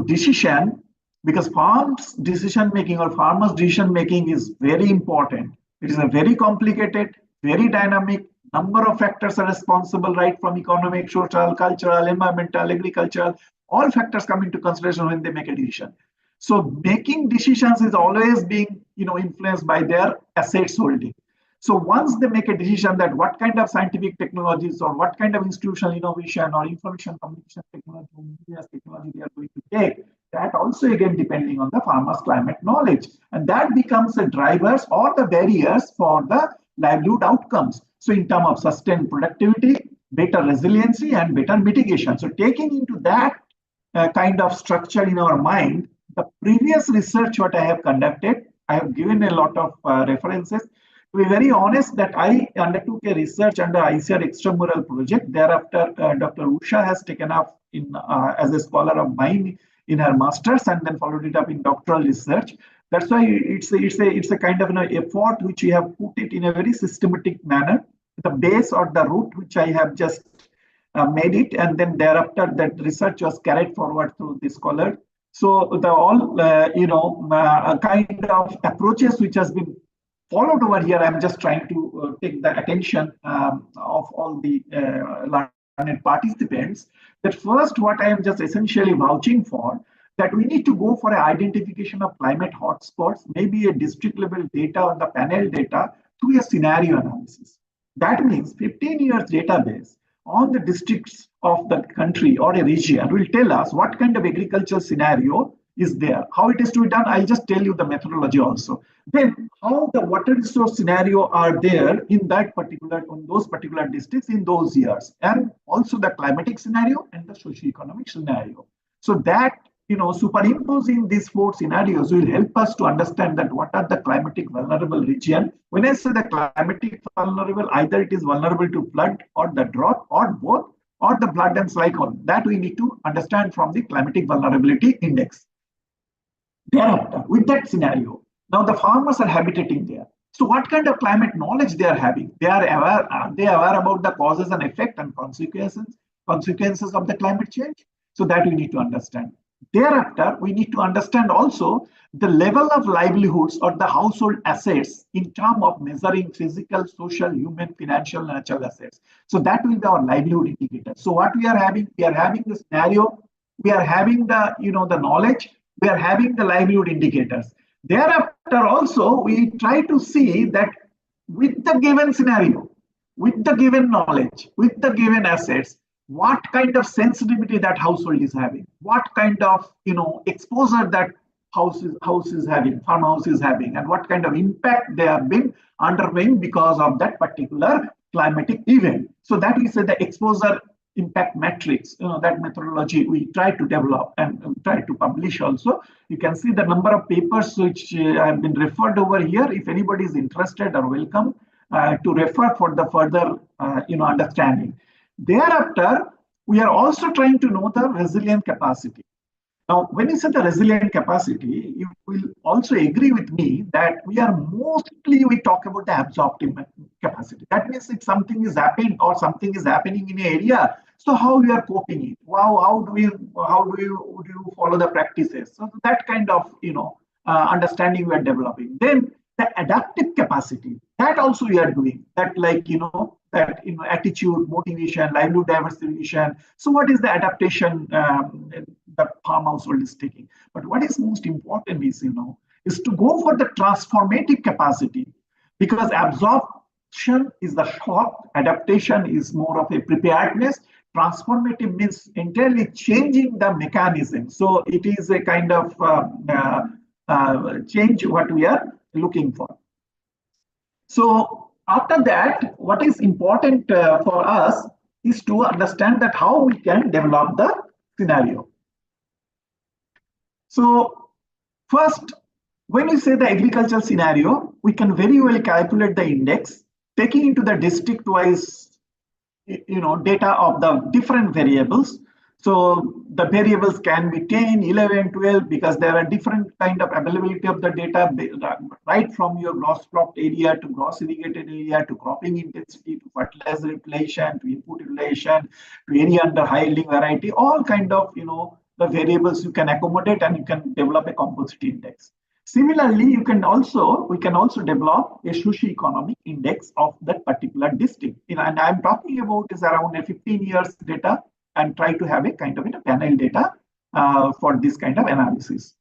decision, because farms decision making or farmers decision making is very important. It is a very complicated, very dynamic. Number of factors are responsible, right from economic, social, cultural, environmental, agricultural. All factors come into consideration when they make a decision. So making decisions is always being influenced by their assets holding. So once they make a decision that what kind of scientific technologies or what kind of institutional innovation or information communication technology or media technology they are going to take, that also again depending on the farmer's climate knowledge. And that becomes the drivers or the barriers for the livelihood outcomes. So in terms of sustained productivity, better resiliency and better mitigation. So taking into that kind of structure in our mind, the previous research what I have conducted, I have given a lot of references. To be very honest, that I undertook a research under ICR extramural project. Thereafter, Dr. Usha has taken up in as a scholar of mine in her master's, and then followed it up in doctoral research. That's why it's a kind of an effort which we have put it in a very systematic manner. The base or the root which I have just made it, and then thereafter that research was carried forward through the scholar. So the all kind of approaches which has been followed over here, I'm just trying to take the attention of all the learned participants. That first, what I am just essentially vouching for, that we need to go for an identification of climate hotspots, maybe a district level data or the panel data through a scenario analysis. That means 15 years database on the districts of the country or a region will tell us what kind of agricultural scenario is there. How it is to be done, I'll just tell you the methodology also. Then how the water resource scenario are there in that particular, on those particular districts in those years, and also the climatic scenario and the socioeconomic scenario. So that, superimposing these four scenarios will help us to understand that what are the climatic vulnerable region. When I say the climatic vulnerable, either it is vulnerable to flood or the drought or both, or the flood and cyclone. That we need to understand from the climatic vulnerability index. Thereafter, with that scenario, now the farmers are habitating there. So what kind of climate knowledge they are having? They are aware about the causes and effect and consequences. consequences of the climate change. So that we need to understand. Thereafter, we need to understand also the level of livelihoods or the household assets in terms of measuring physical, social, human, financial, natural assets. So that will be our livelihood indicator. So what we are having the scenario, we are having the knowledge, we are having the livelihood indicators. Thereafter also, we try to see that with the given scenario, with the given knowledge, with the given assets, what kind of sensitivity that household is having, what kind of exposure that house is having, farmhouse is having, and what kind of impact they have been undergoing because of that particular climatic event. So that is the exposure impact matrix, that methodology we try to develop and try to publish also. You can see the number of papers which have been referred over here. If anybody is interested, are welcome to refer for the further understanding. Thereafter, we are also trying to know the resilient capacity. Now, when you say the resilient capacity, you will also agree with me that we talk about the absorptive capacity. That means if something is happening or something is happening in an area, so how we are coping it? How do you follow the practices? So that kind of understanding we are developing. Then the adaptive capacity, that also we are doing. That attitude, motivation, livelihood diversification. So what is the adaptation the farm household is taking? But what is most important is to go for the transformative capacity, because absorption is the shock, adaptation is more of a preparedness. Transformative means entirely changing the mechanism. So it is a kind of change what we are looking for. So after that, what is important for us is to understand that how we can develop the scenario. So first, when we say the agricultural scenario, we can very well calculate the index, taking into the district-wise data of the different variables. So the variables can be 10, 11, 12, because there are different kind of availability of the data, right from your gross cropped area to gross irrigated area to cropping intensity to fertilizer utilization to input utilization to area under high yielding variety, all kind of the variables you can accommodate, and you can develop a composite index. Similarly, we can also develop a socio-economic index of that particular district. And I'm talking about is around a 15 years data, and try to have a kind of panel data for this kind of analysis.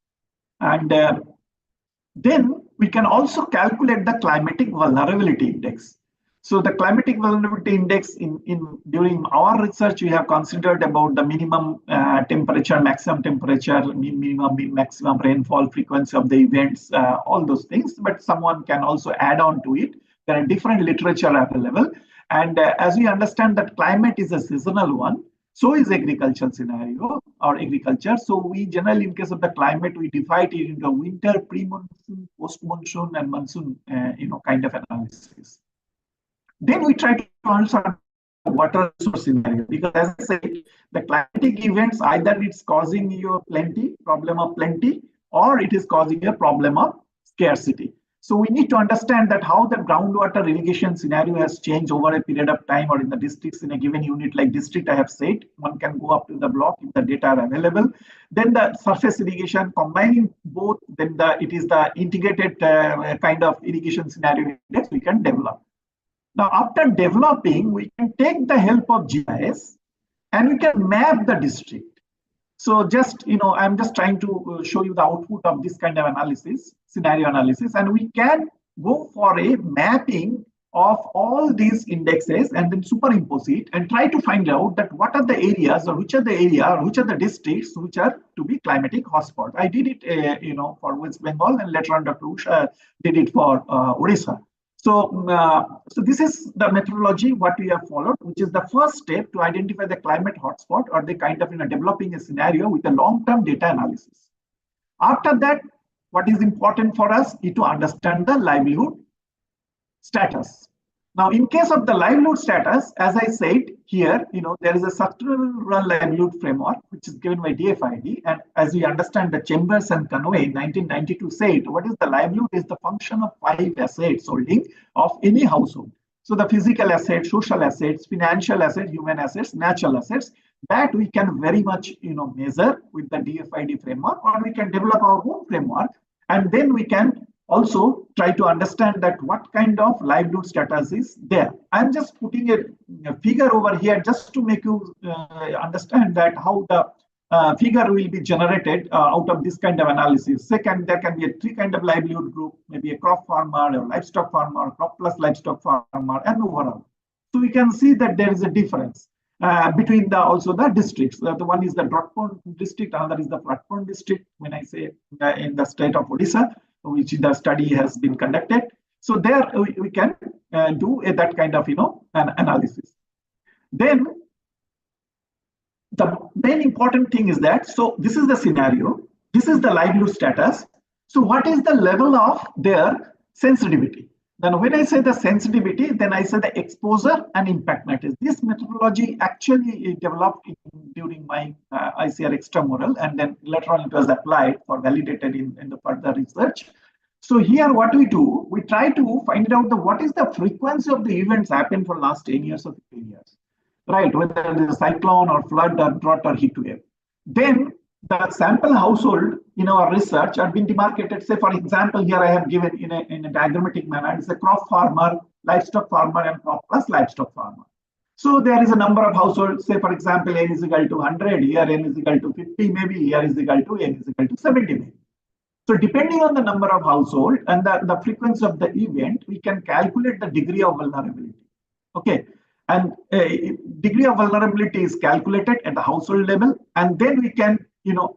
And then we can also calculate the climatic vulnerability index. So the climatic vulnerability index during our research, we have considered about the minimum temperature, maximum temperature, minimum, maximum rainfall, frequency of the events, all those things. But someone can also add on to it. There are different literature available. And as we understand that climate is a seasonal one, so is agricultural scenario or agriculture. So we generally, in case of the climate, we divide it into winter, pre-monsoon, post-monsoon, and monsoon, kind of analysis. Then we try to also water resource scenario, because as I said, the climatic events, either it's causing you a problem of plenty, or it is causing you a problem of scarcity. So we need to understand that how the groundwater irrigation scenario has changed over a period of time, or in the districts in a given unit like district, I have said, one can go up to the block if the data are available. Then the surface irrigation, combining both, then it is the integrated kind of irrigation scenario index we can develop. Now, after developing, we can take the help of GIS and we can map the district. So just, I'm just trying to show you the output of this kind of analysis, scenario analysis, and we can go for a mapping of all these indexes and then superimpose it and try to find out that what are the areas, or which are the area, or which are the districts which are to be climatic hotspots. I did it, for West Bengal, and later on Dr. Usha did it for Odisha. So, so this is the methodology what we have followed, which is the first step to identify the climate hotspot, or the kind of developing a scenario with a long-term data analysis. After that, what is important for us is to understand the livelihood status. Now, in case of the livelihood status, as I said here, there is a sustainable rural livelihood framework, which is given by DFID. And as we understand, the Chambers and Conway in 1992 said, what is the livelihood is the function of 5 assets holding of any household. So the physical assets, social assets, financial assets, human assets, natural assets, that we can very much measure with the DFID framework, or we can develop our own framework, and then we can also try to understand that what kind of livelihood status is there. I'm just putting a figure over here just to make you understand that how the figure will be generated out of this kind of analysis. Second, there can be a three kind of livelihood group, maybe a crop farmer, a livestock farmer, crop plus livestock farmer, and overall. So we can see that there is a difference between the districts. The one is the drought-prone district, another is the flood-prone district. When I say in the state of Odisha, which the study has been conducted, so there we can do that kind of an analysis. Then the main important thing is that, so this is the scenario, this is the livelihood status. So what is the level of their sensitivity? Then when I say the sensitivity, then I say the exposure and impact matrix. This methodology actually developed during my ICR extramural, and then later on it was applied for validated in the further research. So here what we do, we try to find out what is the frequency of the events happened for last 10 years or 15 years. Right, whether it is a cyclone or flood or drought or heat wave. Then the sample household in our research have been demarcated. Say, for example, here I have given in a diagrammatic manner, it's a crop farmer, livestock farmer, and crop plus livestock farmer. So there is a number of households, say, for example, n is equal to 100, here n is equal to 50, maybe here is equal to n is equal to 70, maybe. So depending on the number of household and the frequency of the event, we can calculate the degree of vulnerability. Okay. And degree of vulnerability is calculated at the household level, and then we can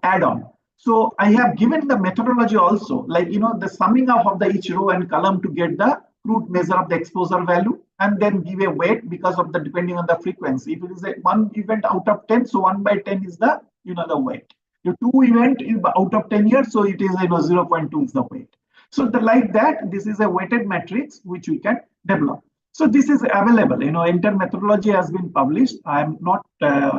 add on. So I have given the methodology also, like the summing up of the each row and column to get the crude measure of the exposure value, and then give a weight because of the depending on the frequency. If it is a one event out of 10, so 1 by 10 is the the weight. The 2 event is out of 10 years, so it is 0.2 is the weight. So like that, this is a weighted matrix which we can develop. So this is available, entire methodology has been published. I'm not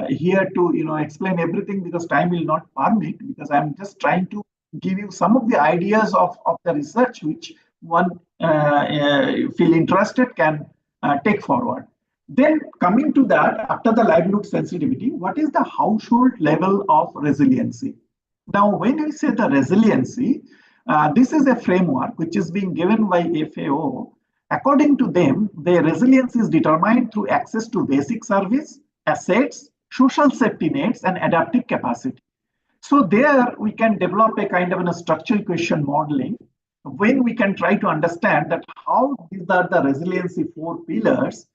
here to, explain everything because time will not permit, because I'm just trying to give you some of the ideas of the research which one feel interested can take forward. Then coming to that, after the livelihood sensitivity, what is the household level of resiliency? Now, when we say the resiliency, this is a framework which is being given by FAO. According to them, the resilience is determined through access to basic service, assets, social safety nets, and adaptive capacity. So there we can develop a kind of a structural question modeling when we can try to understand that how these are the resiliency 4 pillars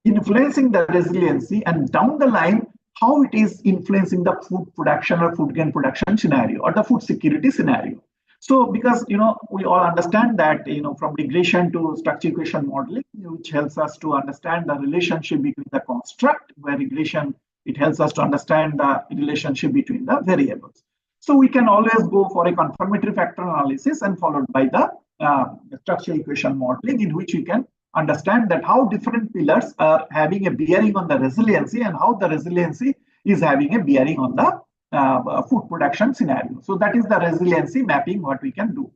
influencing the resiliency, and down the line, how it is influencing the food production or food grain production scenario or the food security scenario. So because, we all understand that, from regression to structural equation modeling, which helps us to understand the relationship between the construct, where regression, it helps us to understand the relationship between the variables. So we can always go for a confirmatory factor analysis and followed by the structural equation modeling, in which we can understand that how different pillars are having a bearing on the resiliency and how the resiliency is having a bearing on the food production scenario. So that is the resiliency mapping what we can do.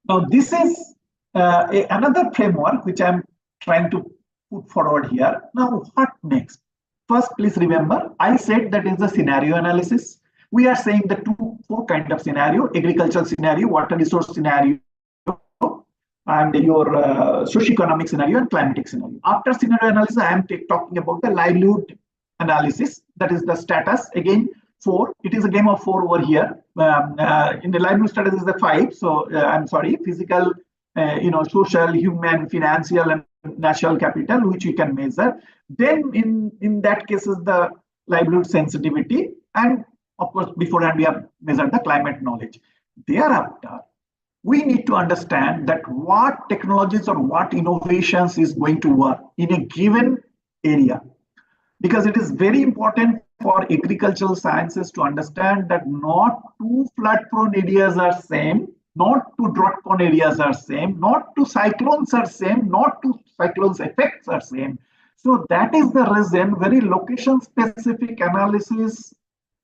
Now this is another framework which I'm trying to put forward here. Now what next? First, please remember, I said that is the scenario analysis. We are saying the 4 kind of scenario: agricultural scenario, water resource scenario, and your socioeconomic scenario and climatic scenario. After scenario analysis, I am talking about the livelihood analysis. That is the status. Again, 4. It is a game of 4 over here. In the livelihood status is the 5. So I'm sorry, physical, social, human, financial, and natural capital, which we can measure. Then in that case is the livelihood sensitivity, and of course beforehand we have measured the climate knowledge. Thereafter, we need to understand that what technologies or what innovations is going to work in a given area. Because it is very important for agricultural sciences to understand that not 2 flood-prone areas are same, not 2 drought-prone areas are same, not 2 cyclones are same, not 2 cyclones effects are same. So that is the reason very location-specific analysis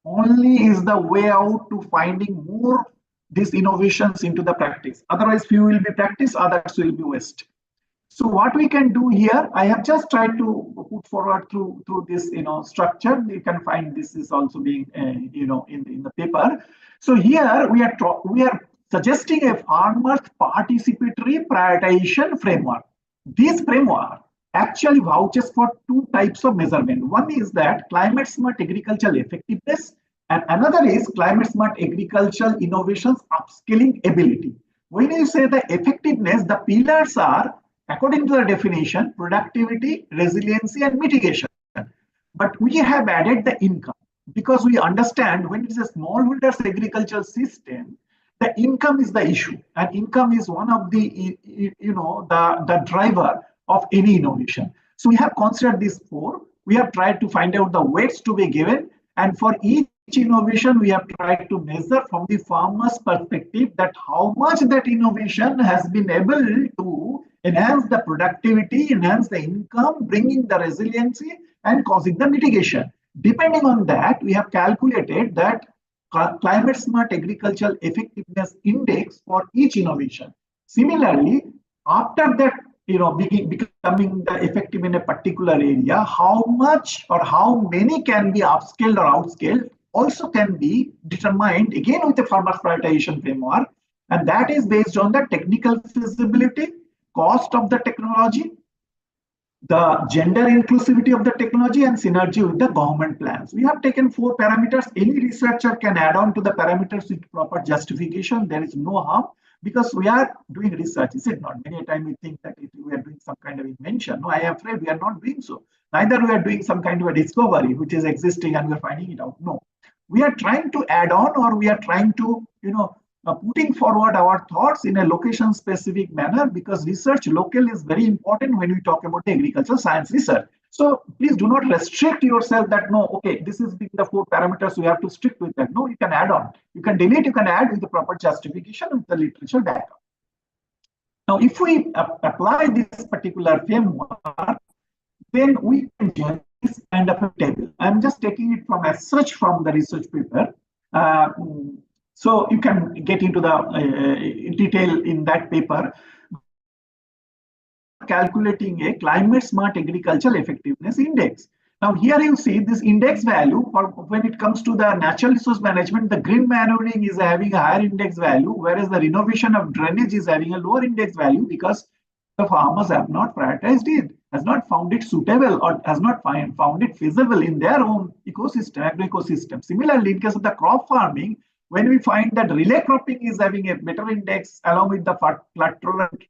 only is the way out to finding more these innovations into the practice. Otherwise, few will be practice, others will be waste. So what we can do here, I have just tried to put forward through this structure. You can find this is also being in the paper. So here we are suggesting a farmers participatory prioritization framework. This framework actually vouches for two types of measurement. One is that climate smart agricultural effectiveness, and another is climate smart agricultural innovations upscaling ability. When you say the effectiveness, the pillars are, according to the definition, productivity, resiliency, and mitigation. But we have added the income because we understand when it is a smallholders agricultural system, the income is the issue, and income is one of the the driver of any innovation. So we have considered these four. We have tried to find out the weights to be given, and for each innovation we have tried to measure from the farmer's perspective that how much that innovation has been able to enhance the productivity, enhance the income, bringing the resiliency and causing the mitigation. Depending on that, we have calculated that climate smart agricultural effectiveness index for each innovation. Similarly, after that, becoming the effective in a particular area, how much or how many can be upscaled or outscaled also can be determined again with the farmers prioritization framework, and that is based on the technical feasibility, cost of the technology, the gender inclusivity of the technology, and synergy with the government plans. We have taken 4 parameters. Any researcher can add on to the parameters with proper justification. There is no harm because we are doing research, is it not? Many a time we think that we are doing some kind of invention. No, I am afraid we are not doing so. Neither we are doing some kind of a discovery which is existing and we are finding it out. No, we are trying to add on, or we are trying to, putting forward our thoughts in a location specific manner, because research local is very important when we talk about the agricultural science research. So please do not restrict yourself that no, okay, this is the 4 parameters, we have to stick with that. No, you can add on, you can delete, you can add with the proper justification with the literature backup. Now, if we apply this particular framework, then we can generate this kind of a table. I'm just taking it from as such from the research paper. So you can get into the detail in that paper. Calculating a climate smart agricultural effectiveness index. Now here you see this index value for when it comes to the natural resource management, the green manuring is having a higher index value, whereas the renovation of drainage is having a lower index value because the farmers have not prioritized it, has not found it suitable, or has not found it feasible in their own ecosystem, agro-ecosystem. Similarly, in case of the crop farming, when we find that relay cropping is having a better index along with the flood tolerant,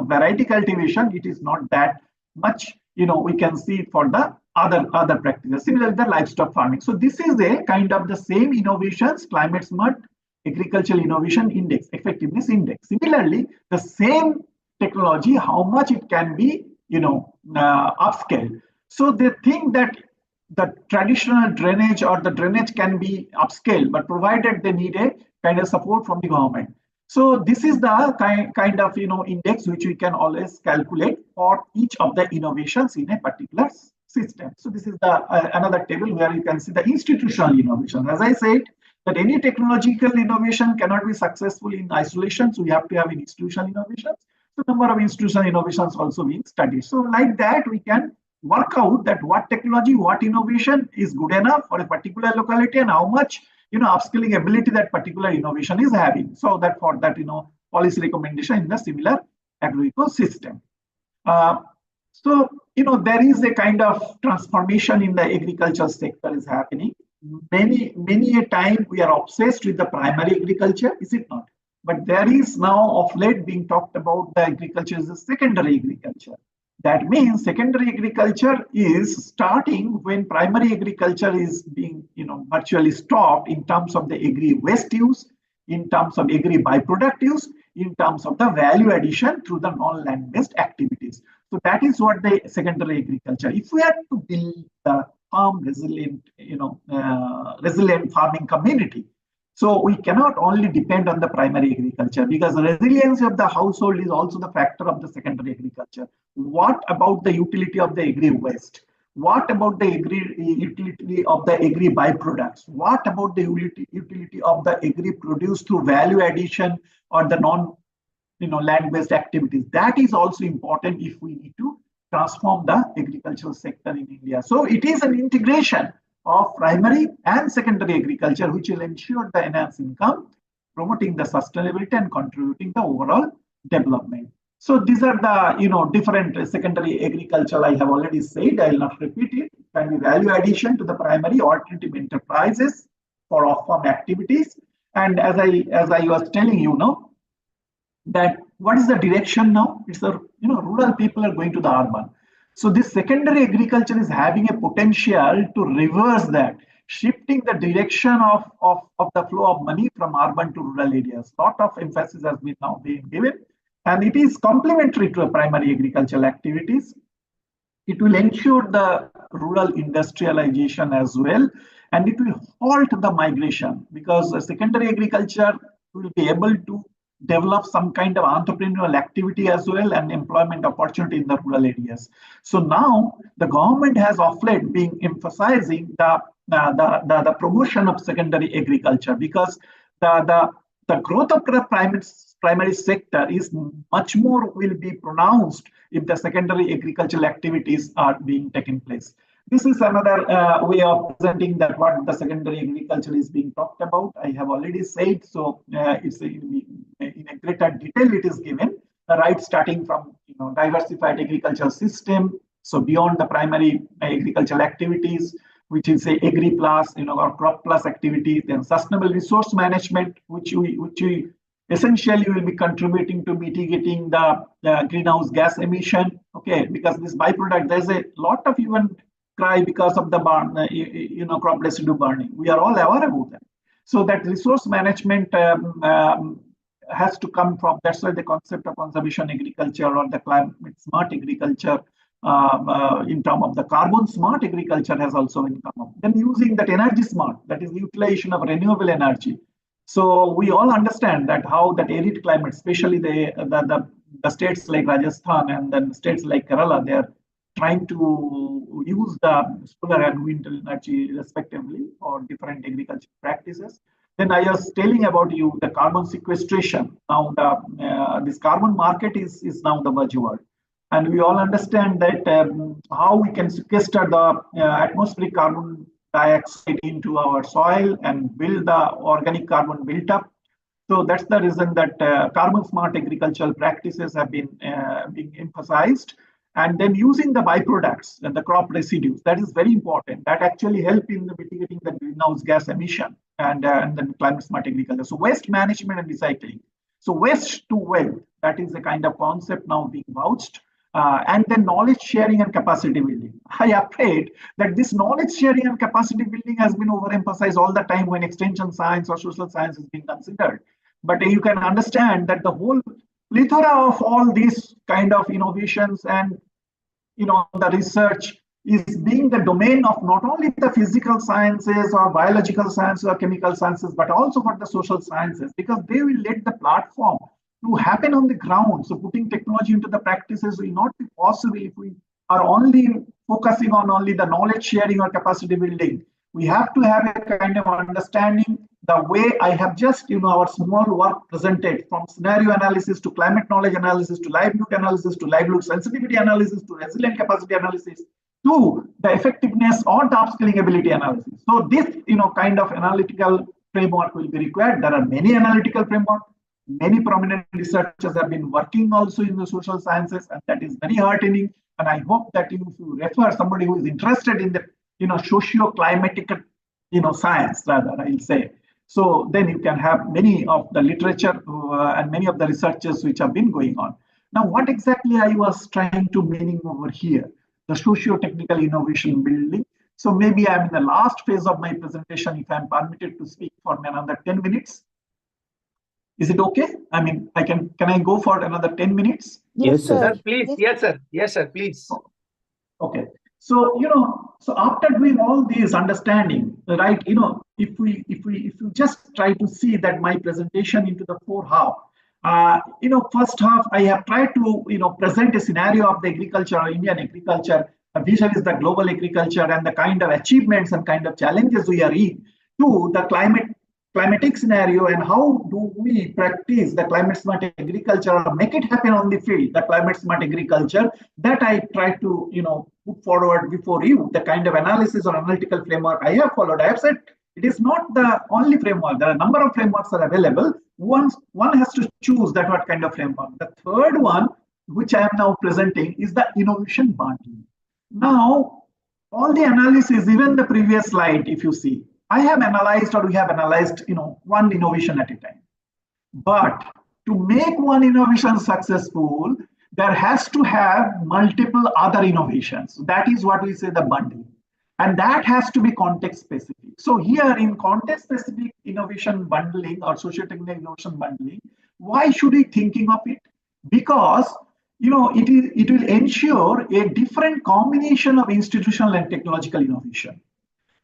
variety cultivation, it is not that much, we can see for the other practices. Similarly, the livestock farming. So this is a kind of the same innovations, climate smart agricultural innovation index, effectiveness index. Similarly, the same technology, how much it can be, upscaled. So they think that the traditional drainage or the drainage can be upscaled, but provided they need a kind of support from the government. So this is the kind of index which we can always calculate for each of the innovations in a particular system. So this is the another table where you can see the institutional innovation. As I said, that any technological innovation cannot be successful in isolation, so we have to have institutional innovations. So number of institutional innovations also being studied. So like that, we can work out that what technology, what innovation is good enough for a particular locality, and how much upskilling ability that particular innovation is having. So that for that policy recommendation in the similar agro-ecosystem. So there is a kind of transformation in the agriculture sector is happening. Many a time we are obsessed with the primary agriculture, is it not? But there is now of late being talked about the agriculture as a secondary agriculture. That means secondary agriculture is starting when primary agriculture is being virtually stopped in terms of the agri waste use, in terms of agri byproduct use, in terms of the value addition through the non-land based activities. So that is what the secondary agriculture. If we are to build the farm resilient, resilient farming community, so we cannot only depend on the primary agriculture, because the resilience of the household is also the factor of the secondary agriculture. What about the utility of the agri waste? What about the utility of the agri byproducts? What about the utility of the agri produce through value addition or the land-based activities. That is also important if we need to transform the agricultural sector in India. So it is an integration of primary and secondary agriculture, which will ensure the enhanced income, promoting the sustainability and contributing the overall development. So these are the different secondary agriculture. I have already said, I will not repeat it. It can be value addition to the primary alternative enterprises for off-farm activities. And as I was telling you now, that what is the direction now? It's the rural people are going to the urban. So this secondary agriculture is having a potential to reverse that, shifting the direction of the flow of money from urban to rural areas. A lot of emphasis has been now being given, and it is complementary to primary agricultural activities. It will ensure the rural industrialization as well, and it will halt the migration, because secondary agriculture will be able to develop some kind of entrepreneurial activity as well and employment opportunity in the rural areas. So now the government has of late been emphasizing the promotion of secondary agriculture, because the growth of the primary sector is much more will be pronounced if the secondary agricultural activities are being taken place. This is another way of presenting that what the secondary agriculture is being talked about. I have already said, so it's in a greater detail it is given, right, starting from diversified agricultural system, so beyond the primary agricultural activities, which is say agri plus, or crop plus activities, then sustainable resource management, which we essentially will be contributing to mitigating the greenhouse gas emission. Okay, because this byproduct, there's a lot of even cry because of the crop residue burning. We are all aware about that. So that resource management has to come from, that's why the concept of conservation agriculture or the climate smart agriculture in terms of the carbon smart agriculture has also been come up. Then using that energy smart, that is utilization of renewable energy. So we all understand that how that arid climate, especially the states like Rajasthan and then states like Kerala, they are trying to use the solar and wind energy respectively for different agriculture practices. Then I was telling about you the carbon sequestration. Now this carbon market is now the buzzword, and we all understand that how we can sequester the atmospheric carbon dioxide into our soil and build the organic carbon built up. So that's the reason that carbon smart agricultural practices have been being emphasized. And then using the byproducts and the crop residues, that is very important. That actually help in mitigating the greenhouse gas emission and then climate smart agriculture. So waste management and recycling. So waste to wealth, that is the kind of concept now being vouched. And then knowledge sharing and capacity building. I am afraid that this knowledge sharing and capacity building has been overemphasized all the time when extension science or social science is being considered. But you can understand that the whole plethora of all these kind of innovations and the research is being the domain of not only the physical sciences or biological sciences or chemical sciences, but also for the social sciences, because they will let the platform to happen on the ground. So putting technology into the practices will not be possible if we are only focusing on only the knowledge sharing or capacity building. We have to have a kind of understanding the way I have just, our small work presented, from scenario analysis to climate knowledge analysis to livelihood analysis to livelihood sensitivity analysis to resilient capacity analysis to the effectiveness or the upskilling ability analysis. So this, kind of analytical framework will be required. There are many analytical frameworks. Many prominent researchers have been working also in the social sciences, and that is very heartening. And I hope that if you refer somebody who is interested in the, socio-climatic, science, rather, I'll say. So then you can have many of the literature and many of the researches which have been going on. Now, what exactly I was trying to meaning over here? The socio-technical innovation building. So maybe I'm in the last phase of my presentation, if I'm permitted to speak for another 10 minutes. Is it okay? I mean, can I go for another 10 minutes? Yes, sir. Sir, Please. Yes, sir. Yes, sir. Please. Okay. So, so after doing all these understanding, right, if you just try to see that my presentation into the 4 half, first half, I have tried to, present a scenario of the agriculture or Indian agriculture. The vision is the global agriculture and the kind of achievements and kind of challenges we are in to the climate climatic scenario and how do we practice the climate smart agriculture or make it happen on the field, the climate smart agriculture, that I try to, put forward before you, the kind of analysis or analytical framework I have followed. I have said it is not the only framework. There are a number of frameworks are available. One has to choose that what kind of framework. The third one, which I am now presenting, is the innovation bundle. Now, all the analysis, even the previous slide, if you see, I have analyzed or we have analyzed, one innovation at a time. But to make one innovation successful, there has to have multiple other innovations. That is what we say the bundle. And that has to be context specific. So here in context specific innovation bundling or socio-technical innovation bundling, why should we thinking of it? Because it will ensure a different combination of institutional and technological innovation.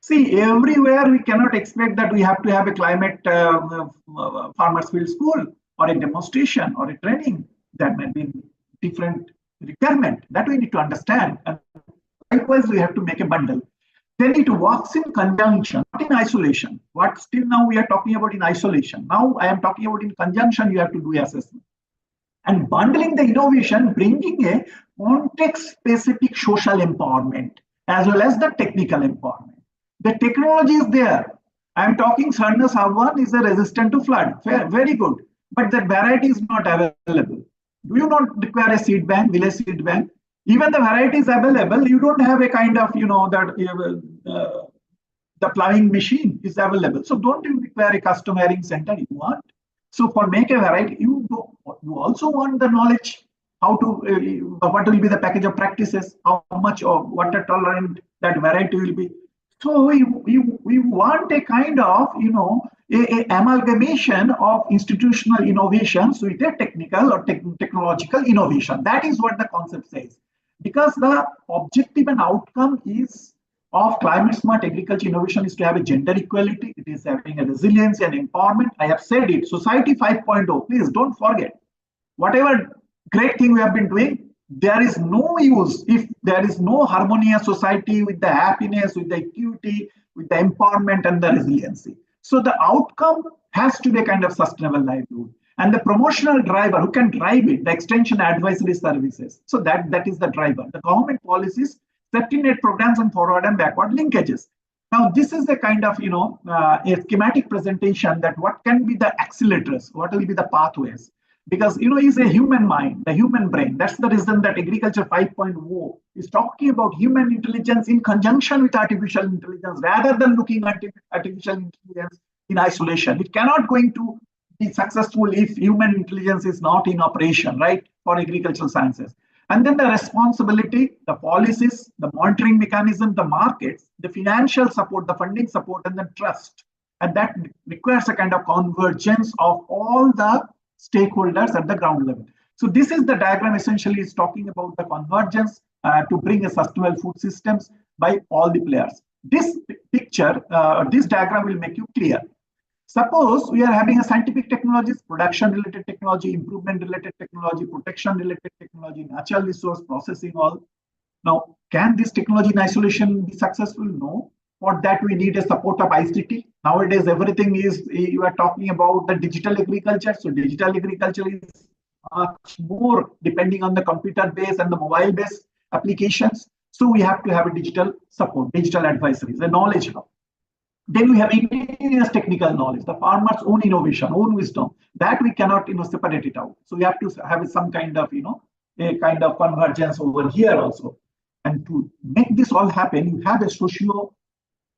See, everywhere we cannot expect that we have to have a climate farmers field school or a demonstration or a training. That may be different requirement that we need to understand. And likewise, we have to make a bundle. Then it works in conjunction, not in isolation. What still now we are talking about in isolation. Now I am talking about in conjunction, you have to do assessment. And bundling the innovation, bringing a context-specific social empowerment as well as the technical empowerment. The technology is there. I am talking Sarna Savan is resistant to flood. Fair, very good. But that variety is not available. Do you not require a seed bank, village seed bank? Even the variety is available. You don't have a kind of, the plowing machine is available. So don't you require a custom hiring center you want? So for make a variety, you also want the knowledge, how to, what will be the package of practices, how much or water tolerant that variety will be. So we want a kind of, a amalgamation of institutional innovations with a technical or technological innovation. That is what the concept says. Because the objective and outcome is of climate smart agriculture innovation is to have a gender equality. It is having a resilience and empowerment. I have said it. Society 5.0. Please don't forget. Whatever great thing we have been doing, there is no use if there is no harmonious society with the happiness, with the equity, with the empowerment and the resiliency. So the outcome has to be a kind of sustainable livelihood. And the promotional driver who can drive it, the extension advisory services. So that is the driver. The government policies, safety net programs and forward and backward linkages. Now, this is the kind of, a schematic presentation that what can be the accelerators, what will be the pathways. Because, is a human mind, the human brain. That's the reason that Agriculture 5.0 is talking about human intelligence in conjunction with artificial intelligence, rather than looking at artificial intelligence in isolation. It cannot going to be successful if human intelligence is not in operation, right, for agricultural sciences. And then the responsibility, the policies, the monitoring mechanism, the markets, the financial support, the funding support, and the trust. And that requires a kind of convergence of all the stakeholders at the ground level. So this is the diagram essentially is talking about the convergence to bring a sustainable food systems by all the players. This picture, this diagram will make you clear. Suppose we are having a scientific technologies, production-related technology, improvement-related technology, protection-related technology, natural resource processing, all. Now, can this technology in isolation be successful? No. For that, we need a support of ICT. Nowadays, everything is, you are talking about the digital agriculture. So digital agriculture is much more depending on the computer-based and the mobile-based applications. So we have to have a digital support, digital advisories, a knowledge hub. Then we have indigenous technical knowledge, the farmer's own innovation, own wisdom. That we cannot, separate it out. So we have to have some kind of, a kind of convergence over here also. And to make this all happen, you have a social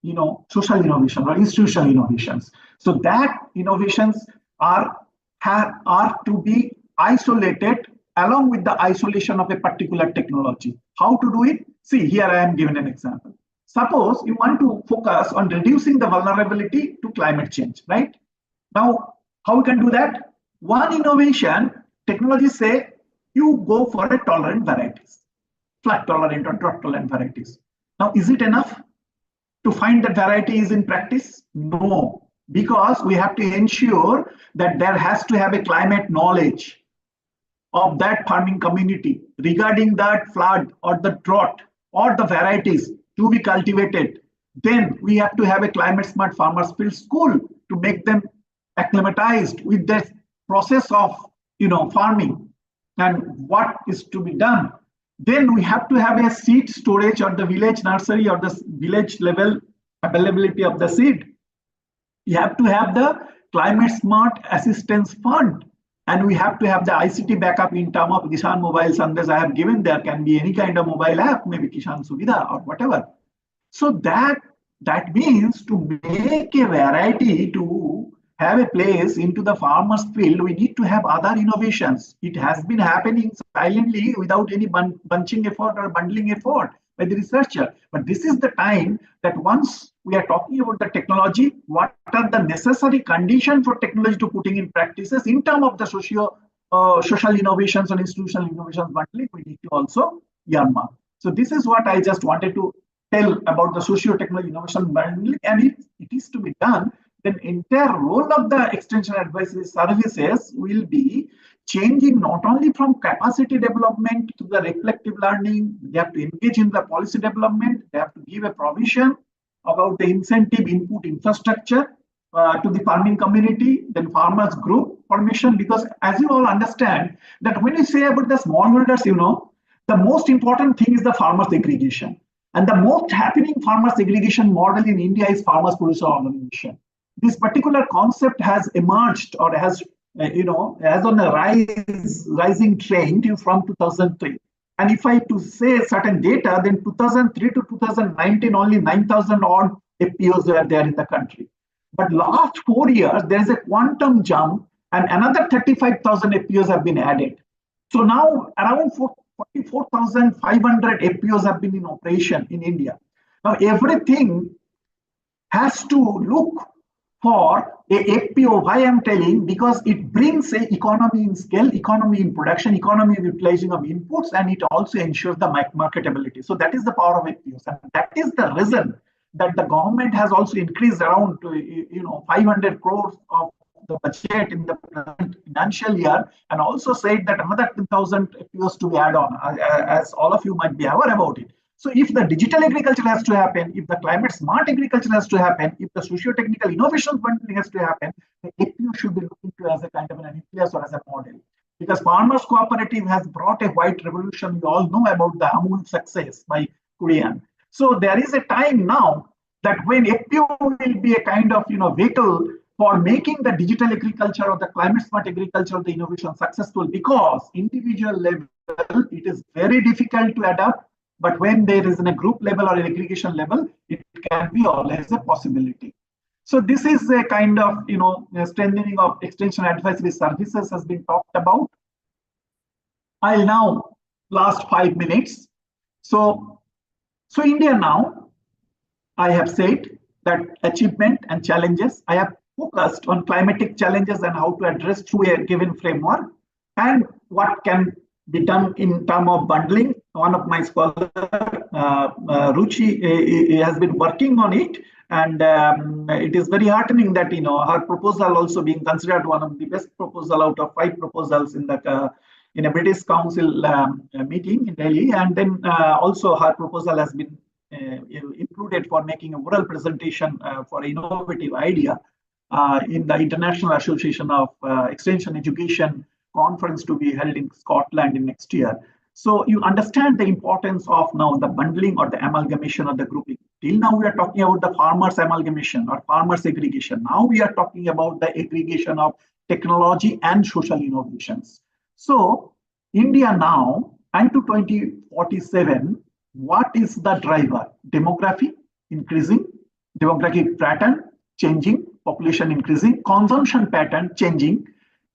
innovation or institutional innovations. So that innovations are to be isolated along with the isolation of a particular technology. How to do it? See, here I am giving an example. Suppose you want to focus on reducing the vulnerability to climate change, right? Now, how we can do that? One innovation, technologies say you go for a tolerant varieties, flood tolerant or drought tolerant varieties. Now, is it enough to find that varieties in practice? No, because we have to ensure that there has to have a climate knowledge of that farming community regarding that flood or the drought or the varieties to be cultivated Then we have to have a climate smart farmers field school to make them acclimatized with this process of farming and what is to be done. Then we have to have a seed storage or the village nursery or the village level availability of the seed. You have to have the climate smart assistance fund, and we have to have the ICT backup in terms of Kishan Mobile Sandesh I have given. There can be any kind of mobile app, maybe Kishan Suvidha or whatever. So that means to make a variety, to have a place into the farmer's field, we need to have other innovations. It has been happening silently without any bunching effort or bundling effort by the researcher. But this is the time that once we are talking about the technology, what are the necessary conditions for technology to putting in practices in terms of the social innovations and institutional innovations bundling, we need to also earmark. So this is what I just wanted to tell about the socio-technology innovation bundling, and if it is to be done, then entire role of the extension advisory services will be changing not only from capacity development to the reflective learning. They have to engage in the policy development. They have to give a provision about the incentive input infrastructure to the farming community, then farmers group formation, because as you all understand that when you say about the smallholders, the most important thing is the farmers aggregation. And the most happening farmers aggregation model in India is farmers producer organization. This particular concept has emerged or has, has on a rising trend from 2003. And if I to say certain data, then 2003 to 2019, only 9,000 odd FPOs were there in the country. But last 4 years, there is a quantum jump and another 35,000 FPOs have been added. So now around 44,500 FPOs have been in operation in India. Now everything has to look for a FPO. Why I'm telling? Because it brings a economy in scale, economy in production, economy of utilizing of inputs, and it also ensures the marketability. So that is the power of FPOs, and that is the reason that the government has also increased around 500 crores of the budget in the financial year, and also said that another 10,000 FPOs to be added on, as all of you might be aware about it. So if the digital agriculture has to happen, if the climate smart agriculture has to happen, if the socio-technical innovation bundling has to happen, the FPO should be looking to as a kind of an nucleus or as a model. Because Farmers Cooperative has brought a white revolution. You all know about the Amul success by Korean. So there is a time now that when FPO will be a kind of vehicle for making the digital agriculture or the climate smart agriculture or the innovation successful, because individual level it is very difficult to adapt. But when there is in a group level or an aggregation level, it can be always a possibility. So this is a kind of strengthening of extension advisory services has been talked about. I'll now last 5 minutes. So India now, I have said that achievement and challenges. I have focused on climatic challenges and how to address through a given framework, and what can be done in terms of bundling. One of my scholars, Ruchi, has been working on it, and it is very heartening that her proposal also being considered one of the best proposal out of 5 proposals in the in a British Council meeting in Delhi, and then also her proposal has been included for making a oral presentation for an innovative idea in the International Association of Extension Education conference to be held in Scotland in next year. So you understand the importance of now the bundling or the amalgamation or the grouping. Till now we are talking about the farmers amalgamation or farmers aggregation. Now we are talking about the aggregation of technology and social innovations. So India now and to 2047, what is the driver? Demography increasing, demographic pattern changing, population increasing, consumption pattern changing,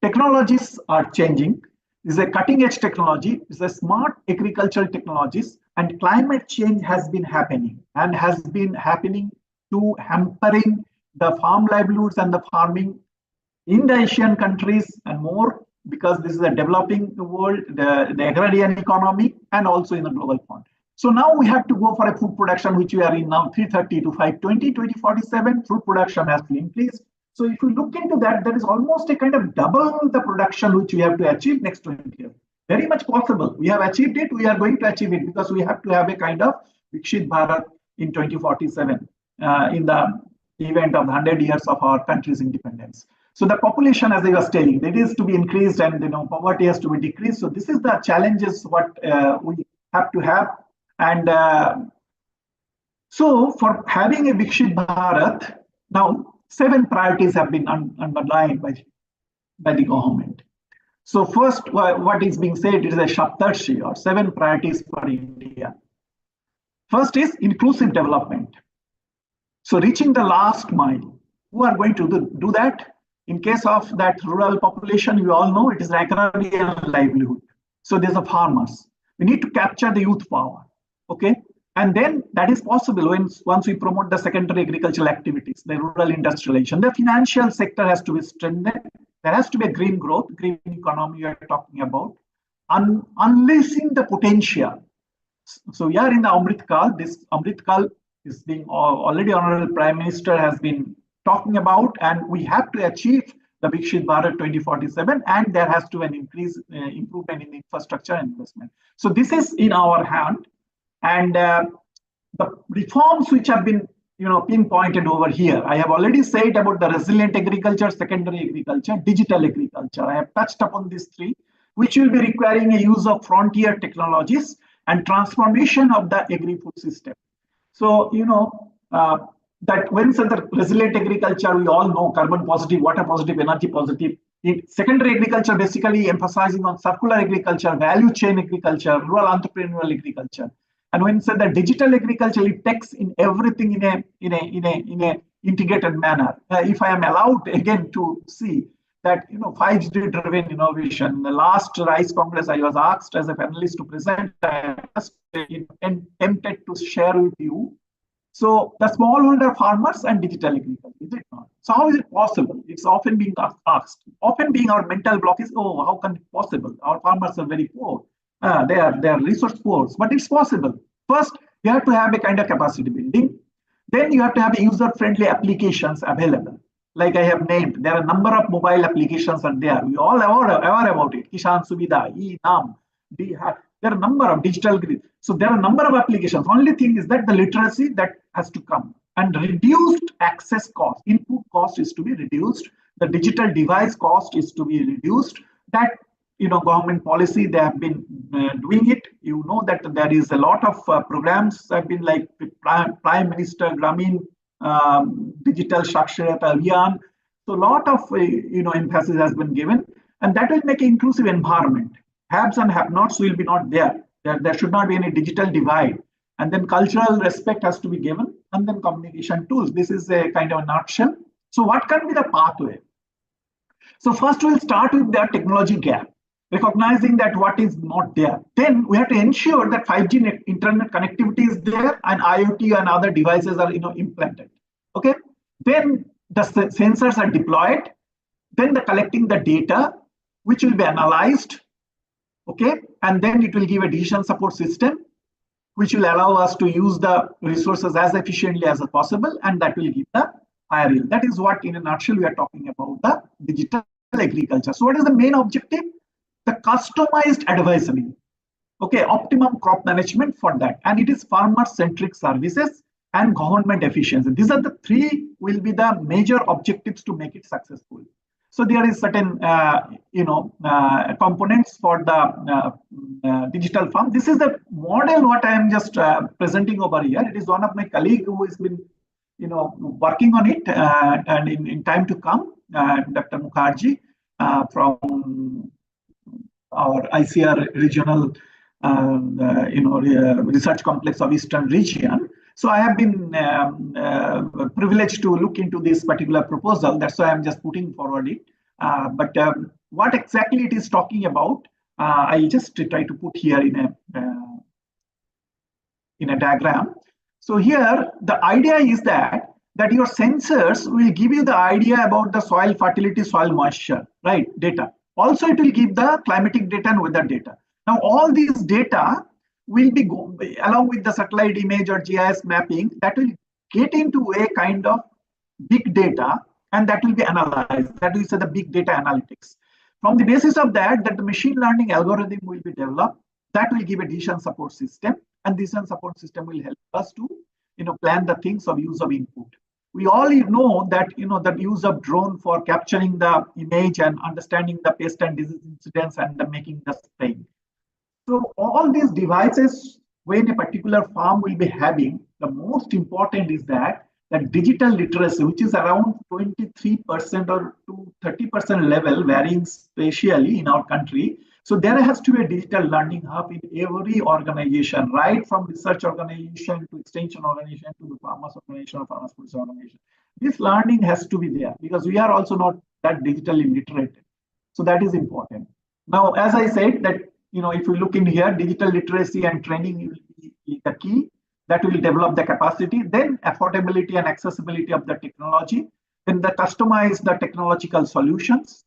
technologies are changing. This is a cutting edge technology, it's a smart agricultural technologies, and climate change has been happening and has been happening to hampering the farm livelihoods and the farming in the Asian countries and more, because this is a developing world, the agrarian economy, and also in the global fund. So now we have to go for a food production, which we are in now 330 to 520, 2047, food production has to increase. So if you look into that, there is almost a kind of double the production which we have to achieve next 20 years. Very much possible. We have achieved it, we are going to achieve it, because we have to have a kind of Vikshit Bharat in 2047. in the event of 100 years of our country's independence. So the population, as I was telling, it is to be increased, and poverty has to be decreased. So this is the challenges what we have to have. And so for having a Vikshit Bharat, now 7 priorities have been underlined by the government. So first, what is being said is a Shaptarshi, or 7 priorities for India. First is inclusive development. So reaching the last mile. Who are going to do that? In case of that rural population, you all know it is agrarian livelihood. So there's a farmers. We need to capture the youth power. Okay. And then that is possible once we promote the secondary agricultural activities, the rural industrialization. The financial sector has to be strengthened. There has to be a green growth, green economy we are talking about, unleashing the potential. So we are in the Amrit Kal. This Amrit Kal is being already Honorable Prime Minister has been talking about, and we have to achieve the Vikshit Bharat 2047, and there has to be an improvement in infrastructure investment. So this is in our hand, and the reforms which have been pinpointed over here. I have already said about the resilient agriculture, secondary agriculture, digital agriculture. I have touched upon these 3, which will be requiring a use of frontier technologies and transformation of the agri-food system. So, that when said the resilient agriculture, we all know carbon positive, water positive, energy positive. In secondary agriculture, basically emphasizing on circular agriculture, value chain agriculture, rural entrepreneurial agriculture. And when said that digital agriculture, it takes in everything in a integrated manner. If I am allowed again to see that 5G driven innovation. In the last RISE Congress, I was asked as a panelist to present. I was tempted to share with you. So the smallholder farmers and digital agriculture, is it not? So how is it possible? It's often being asked. Often being our mental block is, oh, how can it possible? Our farmers are very poor. They are resource poor, but it's possible. First, you have to have a kind of capacity building. Then you have to have user-friendly applications available. Like I have named, there are a number of mobile applications are there. We all are aware about it. Kishan Suvidha, E-Nam. There are a number of digital grid. So there are a number of applications. Only thing is that the literacy that has to come, and reduced access cost. Input cost is to be reduced. The digital device cost is to be reduced. That government policy, they have been doing it. You know that there is a lot of programs have been like Prime Minister Gramin Digital Saksharata Abhiyan. So a lot of emphasis has been given, and that will make an inclusive environment. Haves and have-nots will be not there. There should not be any digital divide. And then cultural respect has to be given, and then communication tools. This is a kind of a nutshell. So what can be the pathway? So first we'll start with the technology gap, recognizing that what is not there. Then we have to ensure that 5G internet connectivity is there, and IoT and other devices are implanted. Okay. Then the sensors are deployed. Then the collecting the data, which will be analyzed. Okay, and then it will give a decision support system, which will allow us to use the resources as efficiently as possible, and that will give the higher yield. That is what, in a nutshell, we are talking about the digital agriculture. So what is the main objective? The customized advisory. Okay, optimum crop management for that. And it is farmer-centric services and government efficiency. These are the 3 will be the major objectives to make it successful. So there is certain, components for the digital farm. This is the model what I am just presenting over here. It is one of my colleague who has been, working on it, and in time to come, Dr. Mukherjee from our ICR regional, research complex of Eastern region. So I have been privileged to look into this particular proposal. That's why I'm just putting forward it. But what exactly it is talking about, I just try to put here in a diagram. So here, the idea is that your sensors will give you the idea about the soil fertility, soil moisture, right? Data. Also, it will give the climatic data and weather data. Now, all these data will be along with the satellite image or GIS mapping, that will get into a kind of big data, and that will be analyzed. That is the big data analytics. From the basis of that the machine learning algorithm will be developed. That will give a decision support system, and decision support system will help us to plan the things of use of input. We all know that the use of drone for capturing the image and understanding the pest and disease incidents and making the spraying. So all these devices, when a particular farm will be having, the most important is that digital literacy, which is around 23% or to 30% level, varying spatially in our country. So there has to be a digital learning hub in every organization, right from research organization to extension organization to the farmers organization or farmers producer organization. This learning has to be there because we are also not that digitally literate. So that is important. Now, as I said, that if you look in here, digital literacy and training will be the key that will develop the capacity, then affordability and accessibility of the technology, then the customize the technological solutions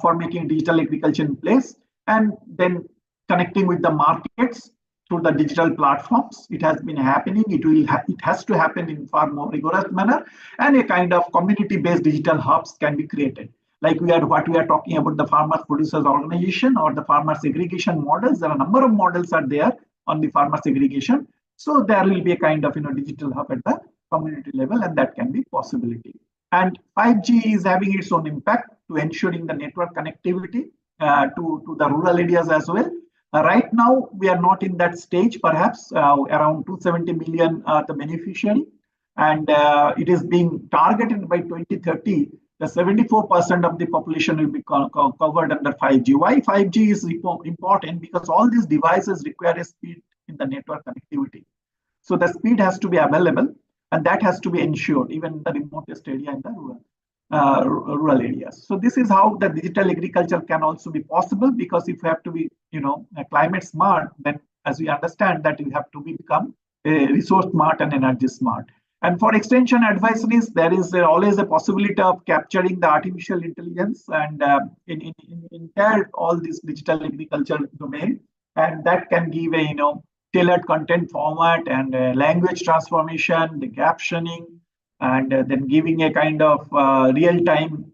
for making digital agriculture in place, and then connecting with the markets through the digital platforms. It has been happening. It has to happen in far more rigorous manner, and a kind of community-based digital hubs can be created. Like what we are talking about, the farmers producers organization or the farmers aggregation models. There are a number of models are there on the farmers aggregation. So there will be a kind of digital hub at the community level, and that can be possibility. And 5G is having its own impact to ensuring the network connectivity to the rural areas as well. Right now, we are not in that stage, perhaps around 270 million are the beneficiary, and it is being targeted by 2030. The 74% of the population will be covered under 5G. Why 5G is important? Because all these devices require a speed in the network connectivity. So the speed has to be available, and that has to be ensured even in the remotest area in the rural areas. So this is how the digital agriculture can also be possible, because if you have to be, climate smart, then as we understand that you have to become a resource smart and energy smart. And for extension advisories, there is always a possibility of capturing the artificial intelligence and in entire all this digital agriculture domain, and that can give a tailored content format and language transformation, the captioning, and then giving a kind of real-time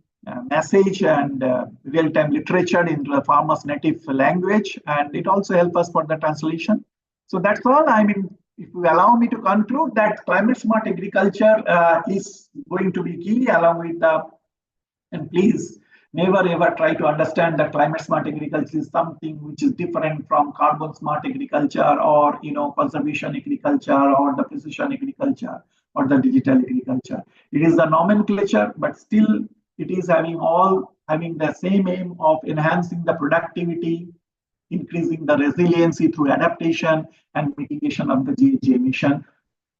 message and real-time literature into the farmer's native language, and it also helps us for the translation. So that's all. I mean, if you allow me to conclude that climate smart agriculture is going to be key, along with and please never ever try to understand that climate smart agriculture is something which is different from carbon smart agriculture or conservation agriculture or the precision agriculture or the digital agriculture. It is the nomenclature, but still it is having the same aim of enhancing the productivity, increasing the resiliency through adaptation and mitigation of the GHG emission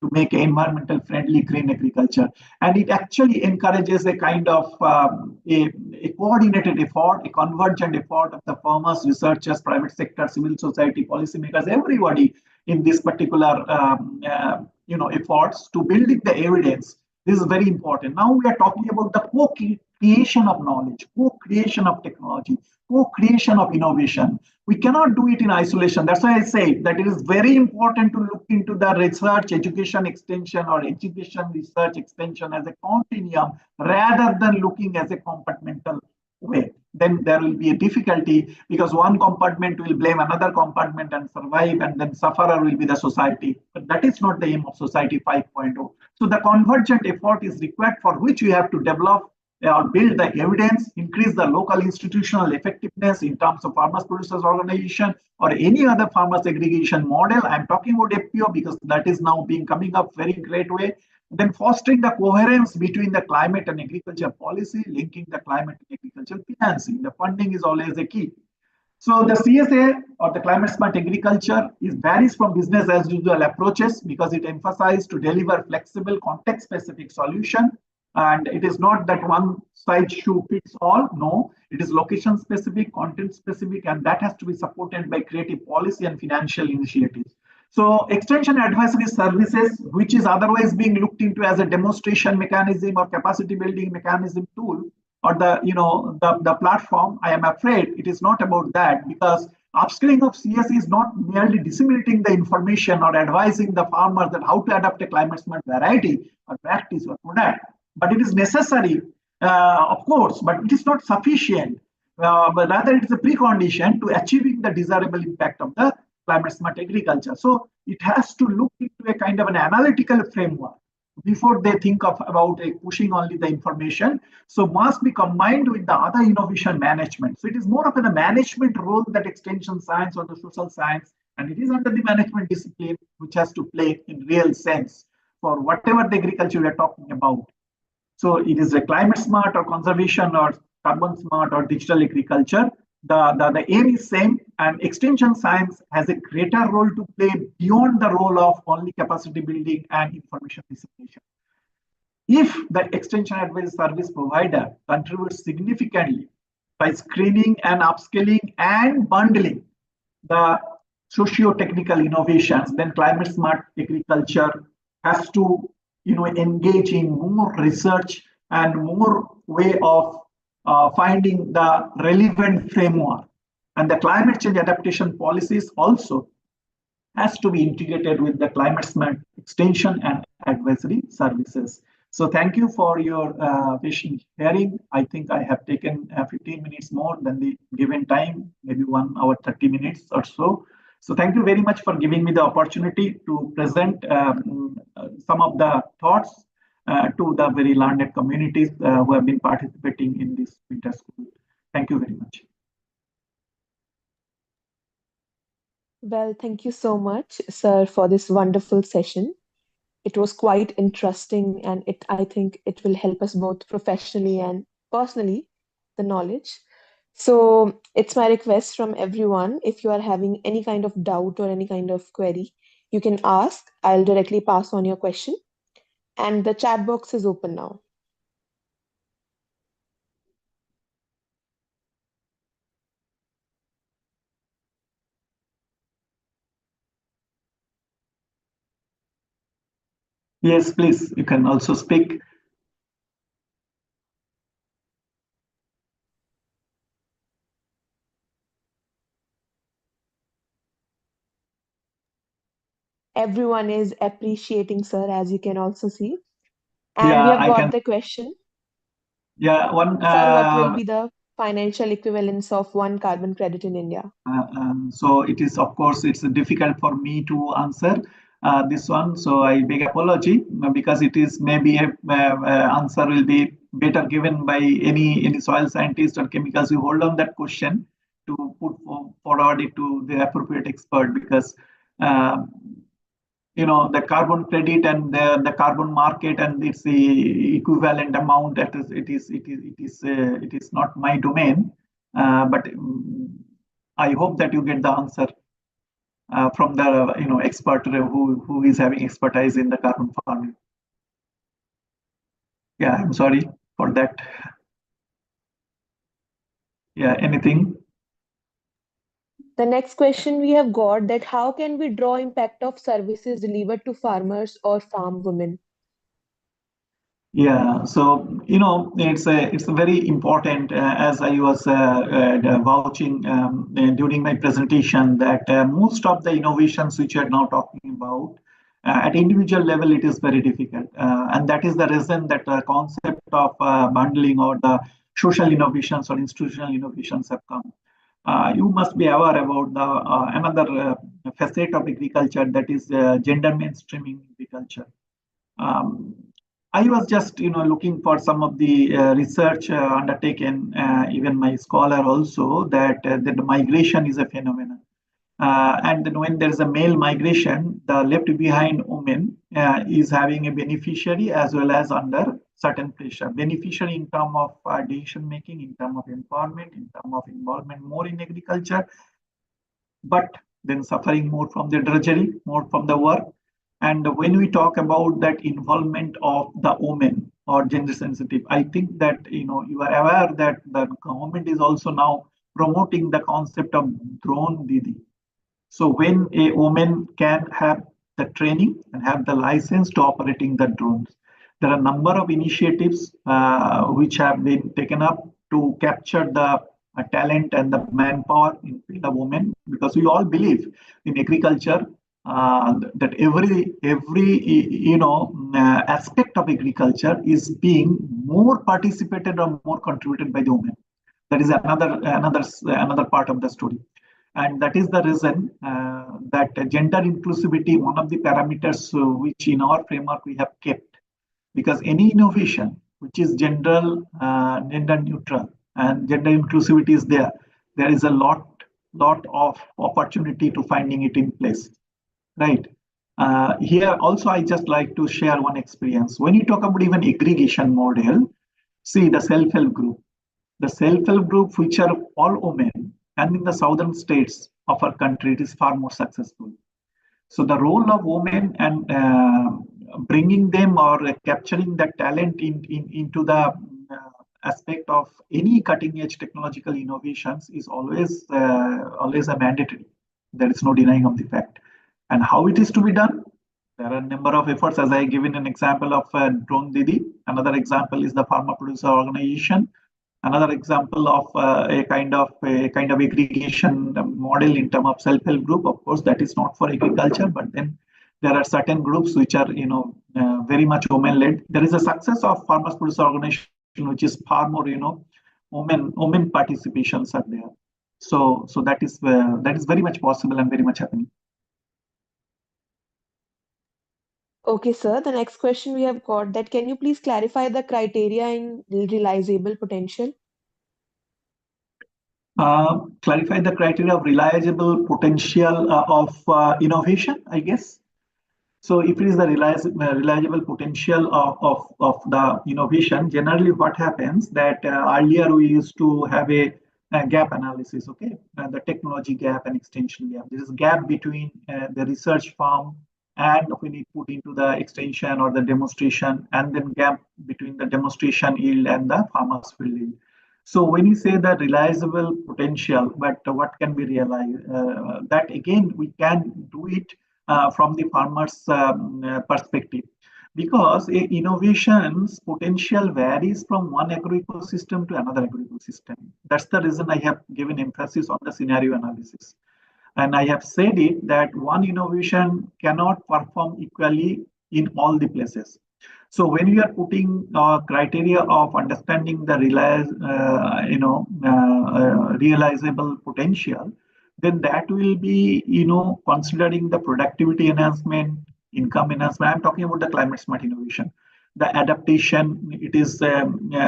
to make environmental friendly green agriculture. And it actually encourages a kind of a coordinated effort, a convergent effort of the farmers, researchers, private sector, civil society, policymakers, everybody in this particular efforts to building the evidence. This is very important. Now we are talking about the co-creation of knowledge, co-creation of technology, co-creation of innovation. We cannot do it in isolation. That's why I say that it is very important to look into the research, education, extension, or education, research, extension as a continuum rather than looking as a compartmental way. Then there will be a difficulty because one compartment will blame another compartment and survive, and then sufferer will be the society. But that is not the aim of Society 5.0. So the convergent effort is required, for which we have to develop or build the evidence, increase the local institutional effectiveness in terms of farmers producers organization or any other farmers aggregation model. I'm talking about FPO because that is now coming up very great way. Then fostering the coherence between the climate and agriculture policy, linking the climate and agricultural financing. The funding is always a key. So the CSA or the climate smart agriculture varies from business as usual approaches because it emphasizes to deliver flexible context specific solution. And it is not that one size shoe fits all. No, it is location specific, content specific, and that has to be supported by creative policy and financial initiatives. So extension advisory services, which is otherwise being looked into as a demonstration mechanism or capacity building mechanism tool, or the platform, I am afraid it is not about that, because upskilling of CSE is not merely disseminating the information or advising the farmers that how to adapt a climate smart variety or practice or product. But it is necessary, of course, but it is not sufficient. But rather, it is a precondition to achieving the desirable impact of the climate smart agriculture. So it has to look into a kind of an analytical framework before they think of about pushing only the information. So must be combined with the other innovation management. So it is more of a management role that extension science or the social science, and it is under the management discipline which has to play in real sense for whatever the agriculture we are talking about. So it is a climate smart or conservation or carbon smart or digital agriculture. The aim is same, and extension science has a greater role to play beyond the role of only capacity building and information dissemination. If the extension advice service provider contributes significantly by screening and upscaling and bundling the socio-technical innovations, then climate smart agriculture has to engage in more research and more way of finding the relevant framework. And the climate change adaptation policies also has to be integrated with the climate smart extension and advisory services. So thank you for your patient hearing. I think I have taken 15 minutes more than the given time, maybe 1 hour 30 minutes or so. So thank you very much for giving me the opportunity to present some of the thoughts to the very learned communities who have been participating in this winter school. Thank you very much. Well, thank you so much, sir, for this wonderful session. It was quite interesting, and I think it will help us both professionally and personally, the knowledge. So it's my request from everyone, if you are having any kind of doubt or any kind of query, you can ask. I'll directly pass on your question. And the chat box is open now. Yes, please, you can also speak. Everyone is appreciating, sir, as you can also see. And we Yeah, have I got can. the question. Yeah, one. Sir, what will be the financial equivalence of one carbon credit in India? So it is, of course, it's difficult for me to answer this one. So I beg apology because it is maybe a answer will be better given by any soil scientist or chemicals who hold on that question to put forward it to the appropriate expert, because the carbon credit and the carbon market and its the equivalent amount, that is it is not my domain, but I hope that you get the answer from the expert who is having expertise in the carbon farming. Yeah, I'm sorry for that. Yeah, anything? The next question we have got, that how can we draw impact of services delivered to farmers or farm women? Yeah, so it's a very important, as I was vouching during my presentation, that most of the innovations which we are now talking about at individual level, it is very difficult, and that is the reason that the concept of bundling or the social innovations or institutional innovations have come. You must be aware about the another facet of agriculture, that is gender mainstreaming agriculture. I was just looking for some of the research undertaken, even my scholar also, that the migration is a phenomenon. And then when there is a male migration, the left behind woman is having a beneficiary as well as under certain pressure. Beneficiary in terms of decision making, in terms of empowerment, in terms of involvement more in agriculture, but then suffering more from the drudgery, more from the work. And when we talk about that involvement of the women or gender sensitive, I think that you are aware that the government is also now promoting the concept of drone Didi. So when a woman can have the training and have the license to operating the drones, there are a number of initiatives which have been taken up to capture the talent and the manpower in the women, because we all believe in agriculture that every aspect of agriculture is being more participated or more contributed by the women. That is another part of the story. And that is the reason that gender inclusivity, one of the parameters which in our framework we have kept, because any innovation which is gender neutral and gender inclusivity is there is a lot of opportunity to finding it in place, right? Here also I just like to share one experience. When you talk about even aggregation model, see the self-help group. The self-help group which are all women, and in the southern states of our country, it is far more successful. So the role of women and bringing them or capturing that talent into the aspect of any cutting-edge technological innovations is always a mandatory. There is no denying of the fact. And how it is to be done? There are a number of efforts, as I given an example of Drone Didi. Another example is the Pharma Producer Organization. Another example of a kind of aggregation model in terms of self-help group. Of course, that is not for agriculture, but then there are certain groups which are very much women-led. There is a success of Farmers Producer Organization, which is far more women participations are there. So that is very much possible and very much happening. Okay, sir. The next question we have got that can you please clarify the criteria in realizable potential? Clarify the criteria of realizable potential of innovation, I guess. So if it is the realizable potential of the innovation, generally what happens that earlier we used to have a gap analysis, okay? The technology gap and extension gap. There is gap between the research firm and when it put into the extension or the demonstration, and then gap between the demonstration yield and the farmer's field yield. So when you say the realizable potential, but what can be realized? That again, we can do it from the farmer's perspective, because innovation's potential varies from one agro-ecosystem to another agro-ecosystem. That's the reason I have given emphasis on the scenario analysis. And I have said it that one innovation cannot perform equally in all the places. So when we are putting criteria of understanding the realizable potential, then that will be considering the productivity enhancement, income enhancement. I'm talking about the climate smart innovation, the adaptation it is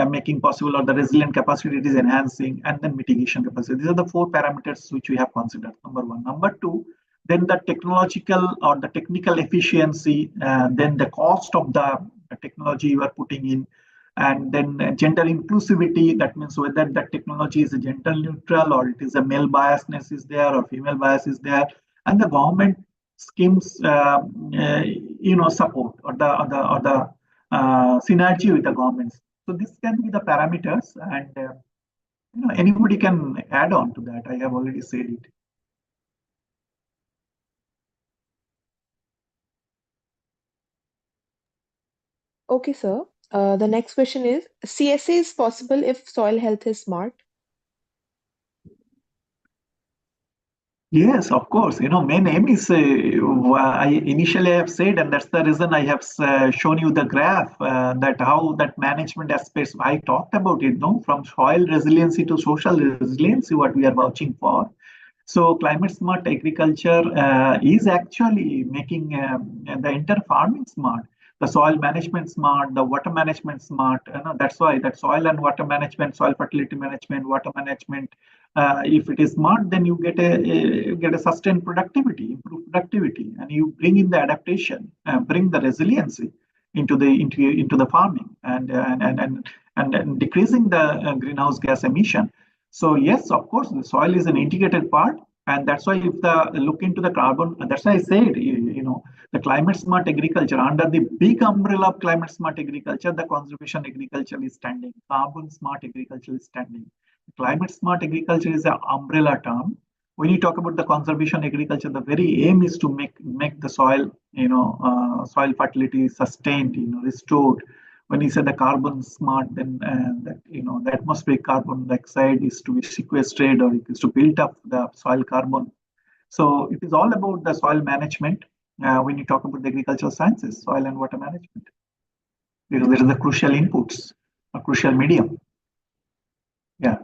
making possible, or the resilient capacity it is enhancing, and then mitigation capacity. These are the four parameters which we have considered. Number one. Number two, then the technological or the technical efficiency, then the cost of the technology you are putting in, and then gender inclusivity. That means whether that technology is gender neutral or it is a male biasness is there or female bias is there, and the government schemes support or the synergy with the governments. So this can be the parameters, and anybody can add on to that. I have already said it. Okay, sir. The next question is CSA is possible if soil health is smart? Yes, of course. Main aim is, I initially have said, and that's the reason I have shown you the graph, that how that management aspects, I talked about it, from soil resiliency to social resiliency, what we are vouching for. So climate smart agriculture is actually making the entire farming smart, the soil management smart, the water management smart. That's why that soil and water management, soil fertility management, water management, if it is smart, then you get a sustained productivity, improved productivity, and you bring in the adaptation, bring the resiliency into the farming, and decreasing the greenhouse gas emission. So yes, of course, the soil is an integrated part, and that's why if the look into the carbon, that's why I said, the climate smart agriculture, under the big umbrella of climate smart agriculture, the conservation agriculture is standing, carbon smart agriculture is standing. Climate smart agriculture is an umbrella term. When you talk about the conservation agriculture, the very aim is to make the soil, soil fertility sustained, restored. When you say the carbon smart, then the atmospheric carbon dioxide is to be sequestered, or it is to build up the soil carbon. So it is all about the soil management when you talk about the agricultural sciences, soil and water management, because there is the crucial inputs, a crucial medium. Yeah.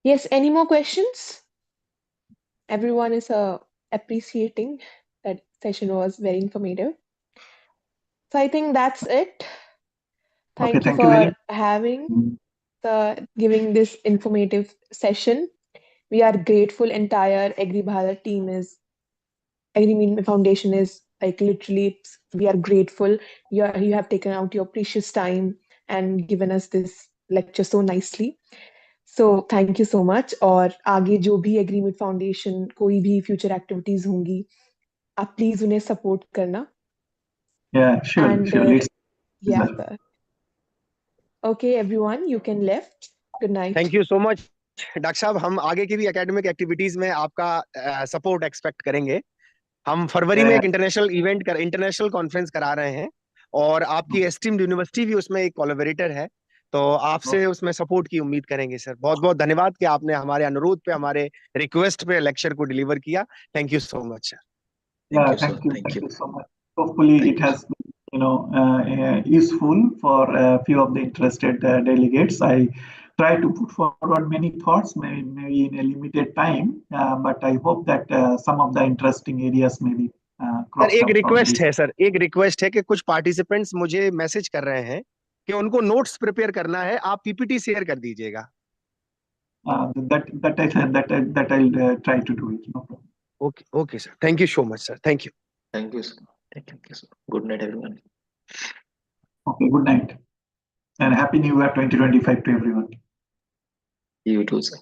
Yes, any more questions? Everyone is appreciating that session was very informative. So I think that's it. Okay, Thank you thank you very for having much. giving this informative session. We are grateful. Entire Agri Bharat team is Agri Foundation is like literally we are grateful. You have taken out your precious time and given us this lecture so nicely. So thank you so much. और आगे जो भी agreement foundation कोई भी future activities होंगी आप please उन्हें support करना Yeah, surely, and surely. yeah Sir. sir. Okay everyone you can left. Good night. Thank you so much doctor साहब, हम आगे की भी एकेडमिक एक्टिविटीज में आपका सपोर्ट एक्सपेक्ट करेंगे। हम फरवरी में एक इंटरनेशनल कॉन्फ्रेंस करा रहे हैं और आपकी एस्टीम्ड यूनिवर्सिटी भी उसमें एक कोलैबोरेटर है, तो आपसे उसमें सपोर्ट की उम्मीद करेंगे सर। बहुत बहुत धन्यवाद कि आपने हमारे अनुरोध पे, हमारे रिक्वेस्ट पे लेक्चर को डिलीवर किया। Thank you so much sir. Yeah, thank you so much. Hopefully, it has been, useful for a few of the interested delegates. I try to put forward many thoughts, maybe in a limited time, but I hope that some of the interesting areas may be sir cropped एक up from request this. है sir, एक request है कि कुछ participants मुझे message कर रहे हैं कि उनको नोट्स प्रिपेयर करना है, आप पीपीटी शेयर कर दीजिएगा। That I'll try to do it. No problem. Okay okay sir, thank you so much sir, thank you. Thank you, sir. Thank you, sir. Good night, everyone. Okay, good night and happy New Year 2025 to everyone. You too, sir.